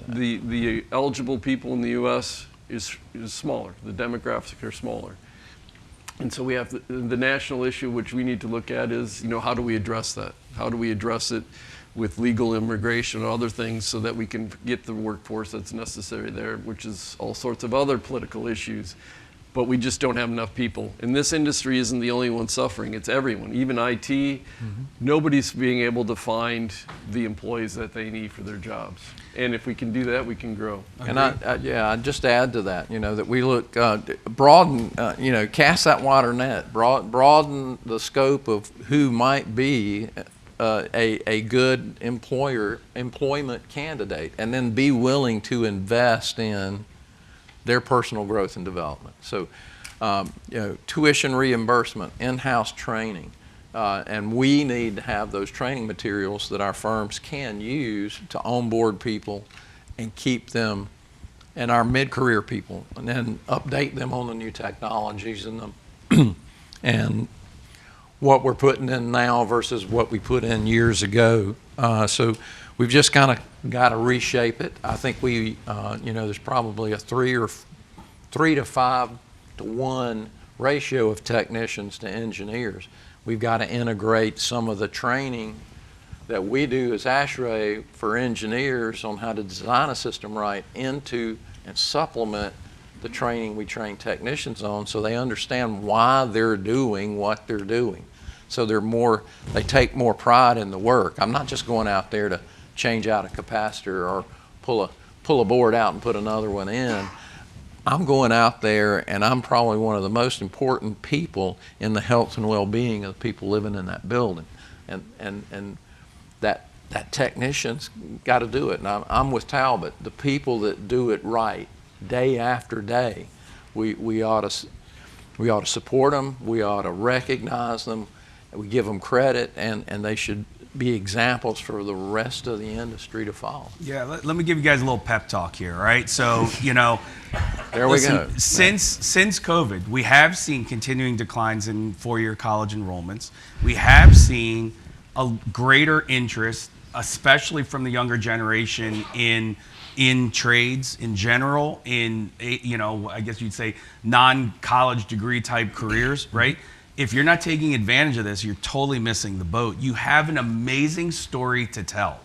the eligible people in the U.S. is smaller. The demographics are smaller. And so we have the national issue, which we need to look at is, how do we address that? How do we address it with legal immigration and other things so that we can get the workforce that's necessary there, which is all sorts of other political issues. But we just don't have enough people. And this industry isn't the only one suffering, it's everyone. Even IT, nobody's being able to find the employees that they need for their jobs. And if we can do that, we can grow. And I'd just add to that, that we look, broaden, cast that wider net, broaden the scope of who might be a good employment candidate, and then be willing to invest in their personal growth and development. So tuition reimbursement, in-house training. And we need to have those training materials that our firms can use to onboard people and keep them, and our mid-career people, and then update them on the new technologies and and what we're putting in now versus what we put in years ago. So we've just kind of got to reshape it. I think there's probably a 3 to 5 to 1 ratio of technicians to engineers. We've got to integrate some of the training that we do as ASHRAE for engineers on how to design a system right into and supplement the training we train technicians on, so they understand why they're doing what they're doing. So they take more pride in the work. I'm not just going out there to change out a capacitor or pull a board out and put another one in. I'm going out there, and I'm probably one of the most important people in the health and well-being of the people living in that building. And that technician's got to do it. And I'm with Talbot. The people that do it right, day after day, we ought to support them. We ought to recognize them. We give them credit, and they should be examples for the rest of the industry to follow. Yeah, let me give you guys a little pep talk here, right? So, There we go. Since COVID, we have seen continuing declines in four-year college enrollments. We have seen a greater interest, especially from the younger generation, in trades in general, I guess you'd say non-college degree type careers, right? If you're not taking advantage of this, you're totally missing the boat. You have an amazing story to tell.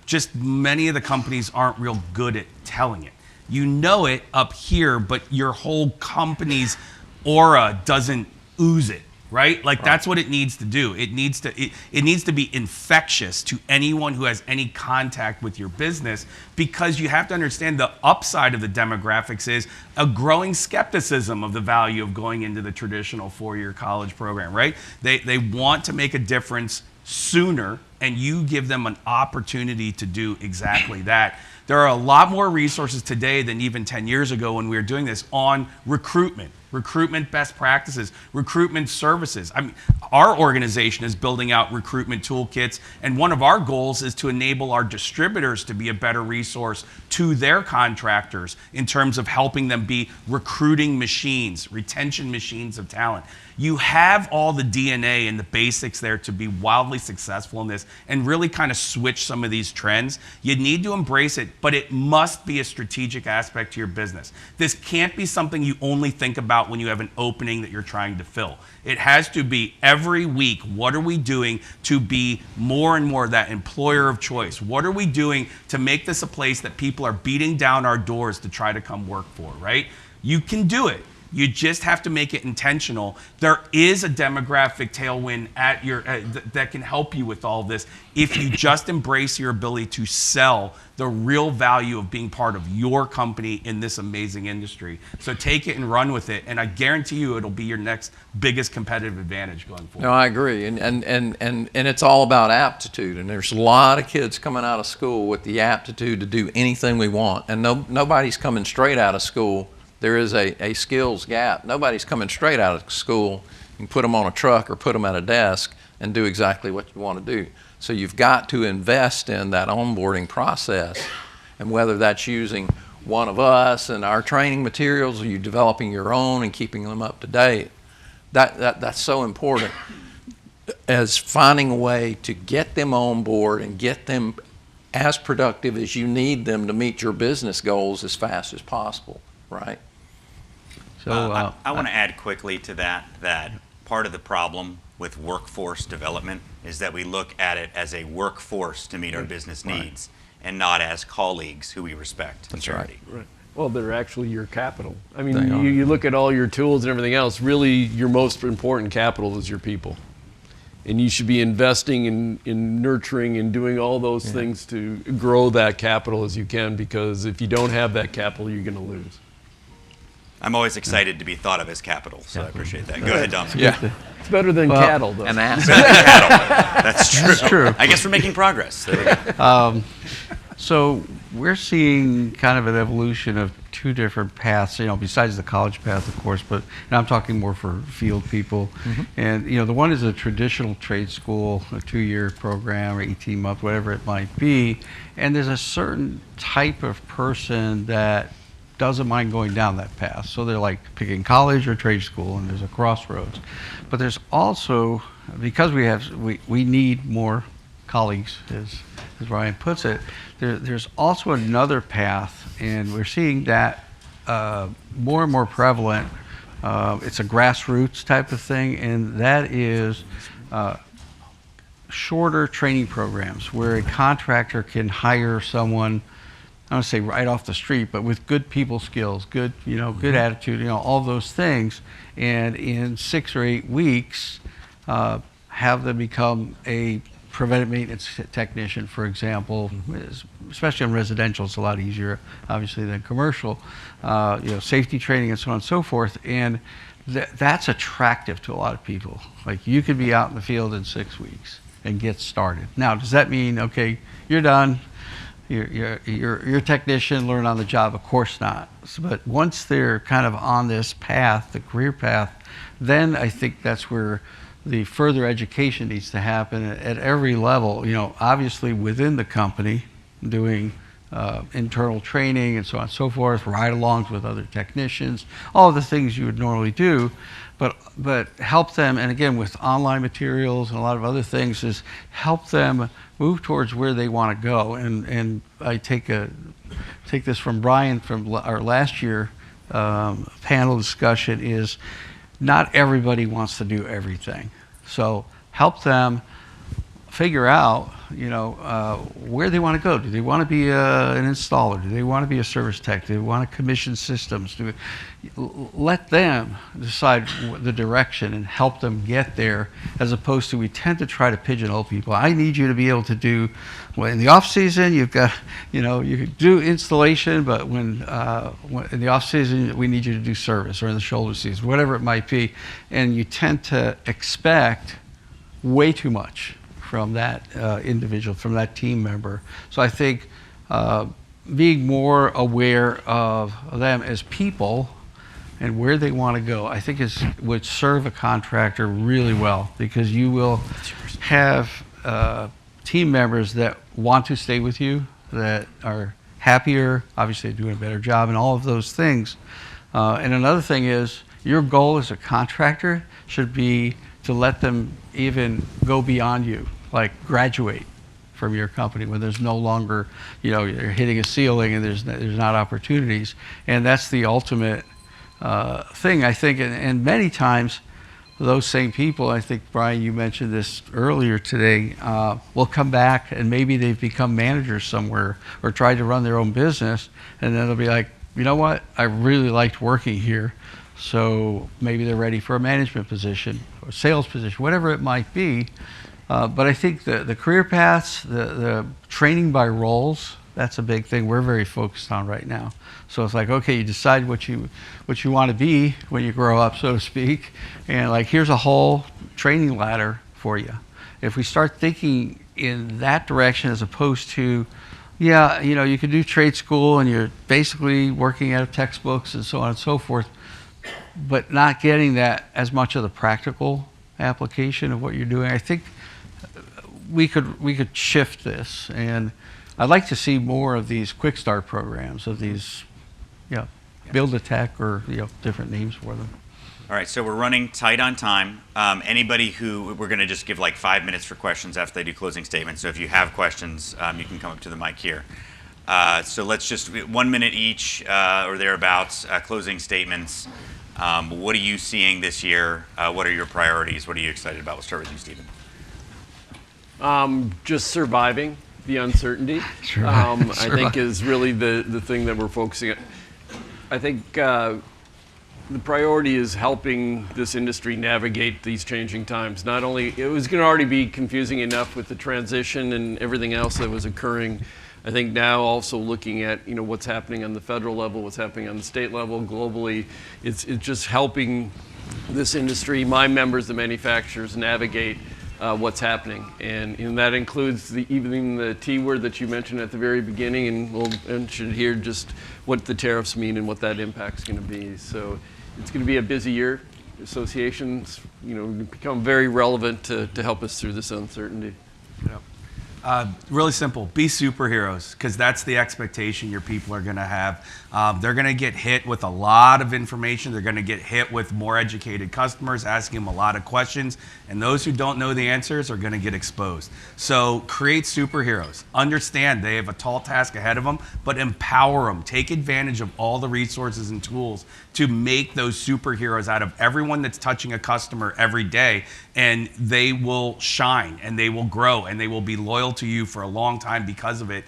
Just many of the companies aren't real good at telling it. You know it up here, but your whole company's aura doesn't ooze it, right? Like that's what it needs to do. It needs to be infectious to anyone who has any contact with your business, because you have to understand the upside of the demographics is a growing skepticism of the value of going into the traditional four-year college program, right? They want to make a difference sooner, and you give them an opportunity to do exactly that. There are a lot more resources today than even 10 years ago when we were doing this on recruitment best practices, recruitment services. I mean, our organization is building out recruitment toolkits, and one of our goals is to enable our distributors to be a better resource to their contractors in terms of helping them be recruiting machines, retention machines of talent. You have all the DNA and the basics there to be wildly successful in this and really kind of switch some of these trends. You need to embrace it, but it must be a strategic aspect to your business. This can't be something you only think about when you have an opening that you're trying to fill. It has to be every week, what are we doing to be more and more that employer of choice? What are we doing to make this a place that people are beating down our doors to try to come work for, right? You can do it. You just have to make it intentional. There is a demographic tailwind that can help you with all this if you just embrace your ability to sell the real value of being part of your company in this amazing industry. So take it and run with it, and I guarantee you it'll be your next biggest competitive advantage going forward. No, I agree, and it's all about aptitude, and there's a lot of kids coming out of school with the aptitude to do anything we want, and nobody's coming straight out of school. There is a skills gap. Nobody's coming straight out of school. You can put them on a truck or put them at a desk and do exactly what you want to do. So you've got to invest in that onboarding process, and whether that's using one of us and our training materials, or you developing your own and keeping them up to date, that's so important as finding a way to get them on board and get them as productive as you need them to meet your business goals as fast as possible, right? So I want to add quickly to that part of the problem with workforce development is that we look at it as a workforce to meet our business needs and not as colleagues who we respect. That's right. Right. Well, they're actually your capital. I mean, you look at all your tools and everything else, really your most important capital is your people. And you should be investing in nurturing and doing all those things to grow that capital as you can, because if you don't have that capital, you're going to lose. I'm always excited to be thought of as capital, so I appreciate that. Go ahead, Dom. Yeah. It's better than cattle, though. And Better than cattle. That's true. That's true. I guess we're making progress. There we go. So we're seeing kind of an evolution of two different paths, besides the college path, of course, but and I'm talking more for field people. And, the one is a traditional trade school, a 2-year program or 18-month, whatever it might be. And there's a certain type of person that doesn't mind going down that path. So they're like picking college or trade school, and there's a crossroads. But there's also, because we need more colleagues, as Bryan puts it, there's also another path, and we're seeing that more and more prevalent. It's a grassroots type of thing, and that is shorter training programs where a contractor can hire someone, I don't want to say right off the street, but with good people skills, good attitude, all those things, and in 6 or 8 weeks, have them become a preventive maintenance technician, for example. Especially on residential, it's a lot easier, obviously, than commercial. Safety training and so on and so forth, and that's attractive to a lot of people. Like, you could be out in the field in 6 weeks and get started. Now, does that mean, okay, you're done? You're a technician, learn on the job? Of course not. But once they're kind of on this path, the career path, then I think that's where the further education needs to happen at every level. Obviously within the company, doing internal training and so on and so forth, ride-alongs with other technicians, all the things you would normally do, but help them, and again with online materials and a lot of other things, is help them move towards where they want to go. And I take this from Bryan from our last year panel discussion, is not everybody wants to do everything. So help them figure out, where they want to go. Do they want to be an installer? Do they want to be a service tech? Do they want to commission systems? Let them decide the direction and help them get there, as opposed to, we tend to try to pigeonhole people. I need you to be able to do, well, in the off season, you've got, you can do installation, but when in the off season, we need you to do service, or in the shoulder season, whatever it might be. And you tend to expect way too much from that individual, from that team member. So I think being more aware of them as people and where they want to go, I think would serve a contractor really well, because you will have team members that want to stay with you, that are happier, obviously doing a better job, and all of those things. And another thing is, your goal as a contractor should be to let them even go beyond you, like graduate from your company when there's no longer, you're hitting a ceiling and there's not opportunities. And that's the ultimate thing, I think. And many times, those same people, I think, Bryan, you mentioned this earlier today, will come back and maybe they've become managers somewhere or tried to run their own business, and then they'll be like, you know what, I really liked working here. So maybe they're ready for a management position or sales position, whatever it might be. But I think the career paths, the training by roles, that's a big thing we're very focused on right now. So it's like, okay, you decide what you want to be when you grow up, so to speak, and like, here's a whole training ladder for you. If we start thinking in that direction, as opposed to, yeah, you can do trade school and you're basically working out of textbooks and so on and so forth, but not getting that as much of the practical application of what you're doing. I think we could shift this, and I'd like to see more of these quick start programs, of these, build a tech, or different names for them. All right, so we're running tight on time. Anybody we're going to just give like 5 minutes for questions after they do closing statements. So if you have questions, you can come up to the mic here. So let's just 1 minute each or thereabouts. Closing statements. What are you seeing this year? What are your priorities? What are you excited about? We'll start with you, Stephen. Just surviving the uncertainty. I think is really the thing that we're focusing on. I think the priority is helping this industry navigate these changing times. Not only, it was going to already be confusing enough with the transition and everything else that was occurring. I think now also looking at what's happening on the federal level, what's happening on the state level, globally, it's just helping this industry, my members, the manufacturers, navigate what's happening. And that includes even the T word that you mentioned at the very beginning, and we'll mention here just what the tariffs mean and what that impact's going to be. So it's going to be a busy year. Associations, become very relevant to help us through this uncertainty. Really simple. Be superheroes, because that's the expectation your people are going to have. They're going to get hit with a lot of information. They're going to get hit with more educated customers asking them a lot of questions, and those who don't know the answers are going to get exposed. So create superheroes. Understand they have a tall task ahead of them, but empower them. Take advantage of all the resources and tools to make those superheroes out of everyone that's touching a customer every day, and they will shine and they will grow and they will be loyal to you for a long time because of it.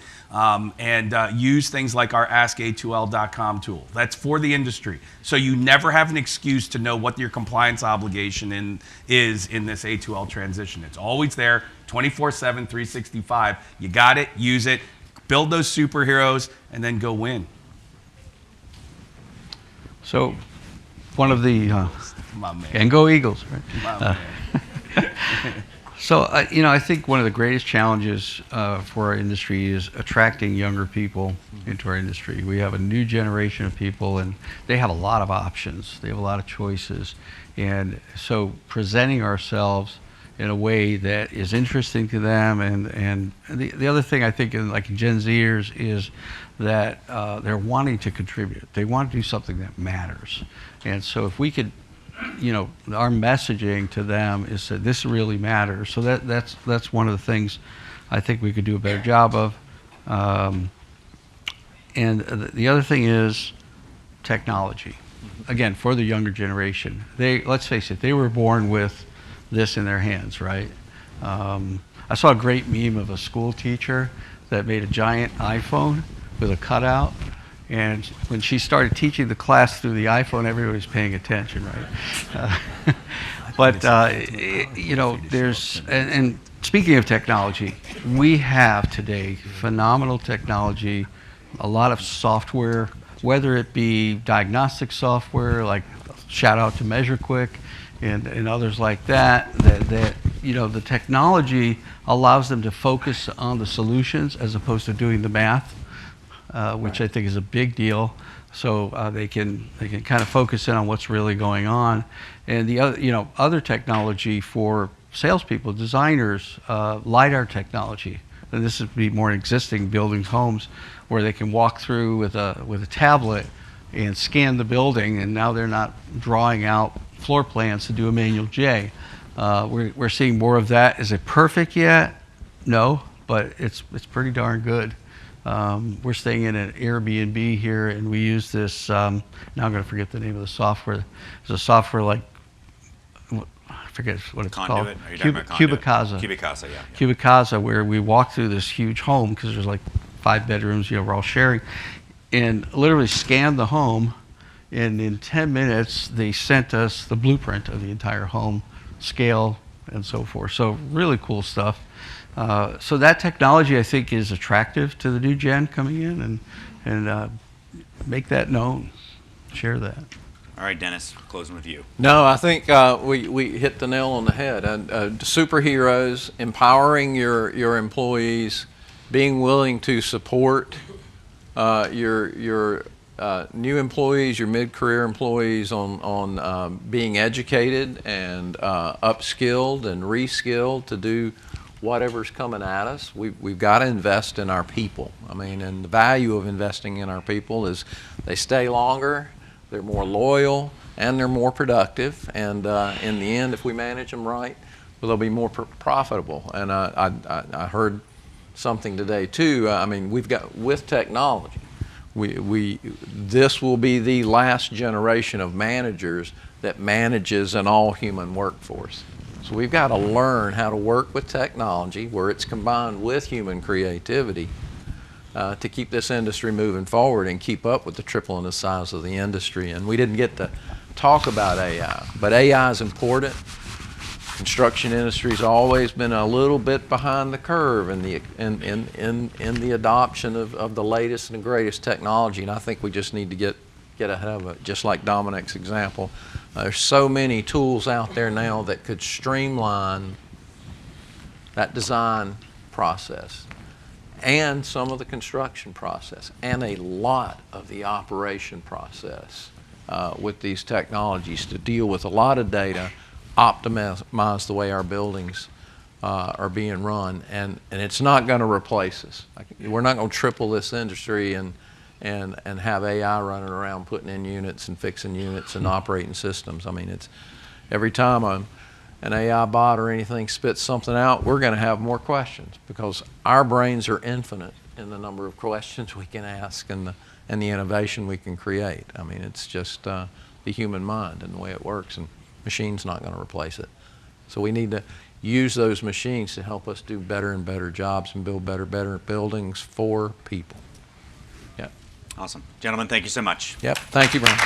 Use things like our AskA2L.com tool. That's for the industry. So you never have an excuse to know what your compliance obligation is in this A2L transition. It's always there, 24/7, 365. You got it, use it, build those superheroes, and then go win. So one of the, My man. and go Eagles, right? My man. So, I think one of the greatest challenges for our industry is attracting younger people into our industry. We have a new generation of people, and they have a lot of options. They have a lot of choices. And so presenting ourselves in a way that is interesting to them, and the other thing I think in Gen Zers is that they're wanting to contribute. They want to do something that matters. And so if we could, our messaging to them is that this really matters. So that's one of the things I think we could do a better job of. And the other thing is technology. Again, for the younger generation, let's face it, they were born with this in their hands, right? I saw a great meme of a school teacher that made a giant iPhone with a cutout. And when she started teaching the class through the iPhone, everybody was paying attention, right? There's, and speaking of technology, we have today phenomenal technology, a lot of software, whether it be diagnostic software, like shout out to MeasureQuick and others like that the technology allows them to focus on the solutions as opposed to doing the math. Which I think is a big deal. So they can kind of focus in on what's really going on. And the other technology for salespeople, designers, LiDAR technology. And this would be more existing buildings, homes, where they can walk through with a tablet and scan the building, and now they're not drawing out floor plans to do a manual J. We're seeing more of that. Is it perfect yet? No, but it's pretty darn good. We're staying in an Airbnb here, and we use this, now I'm going to forget the name of the software. It's a software like, I forget what it's Conduit? called. Are you talking about Conduit? Cubicasa. Cubicasa, yeah. Cubicasa, where we walk through this huge home, because there's like 5 bedrooms, we're all sharing, and literally scan the home, and in 10 minutes, they sent us the blueprint of the entire home, scale, and so forth. So really cool stuff. So that technology, I think, is attractive to the new gen coming in, and make that known, share that. All right, Dennis, closing with you. No, I think we hit the nail on the head. Superheroes, empowering your employees, being willing to support your new employees, your mid-career employees on being educated and upskilled and reskilled to do whatever's coming at us. We've got to invest in our people. I mean, and the value of investing in our people is they stay longer, they're more loyal, and they're more productive. And in the end, if we manage them right, well, they'll be more profitable. And I heard something today too. I mean, we've got, with technology, this will be the last generation of managers that manages an all-human workforce. So we've got to learn how to work with technology where it's combined with human creativity to keep this industry moving forward and keep up with the tripling the size of the industry. And we didn't get to talk about AI, but AI is important. Construction industry's always been a little bit behind the curve in the adoption of the latest and the greatest technology, and I think we just need to get ahead of it, just like Dominick's example. There's so many tools out there now that could streamline that design process, and some of the construction process, and a lot of the operation process with these technologies to deal with a lot of data, optimize the way our buildings are being run, and it's not going to replace us. We're not going to triple this industry and have AI running around putting in units and fixing units and operating systems. I mean, it's every time an AI bot or anything spits something out, we're going to have more questions because our brains are infinite in the number of questions we can ask and the innovation we can create. I mean, it's just the human mind and the way it works, and machine's not going to replace it. So we need to use those machines to help us do better and better jobs and build better buildings for people. Yep. Awesome. Gentlemen, thank you so much. Yep. Thank you, Bryan.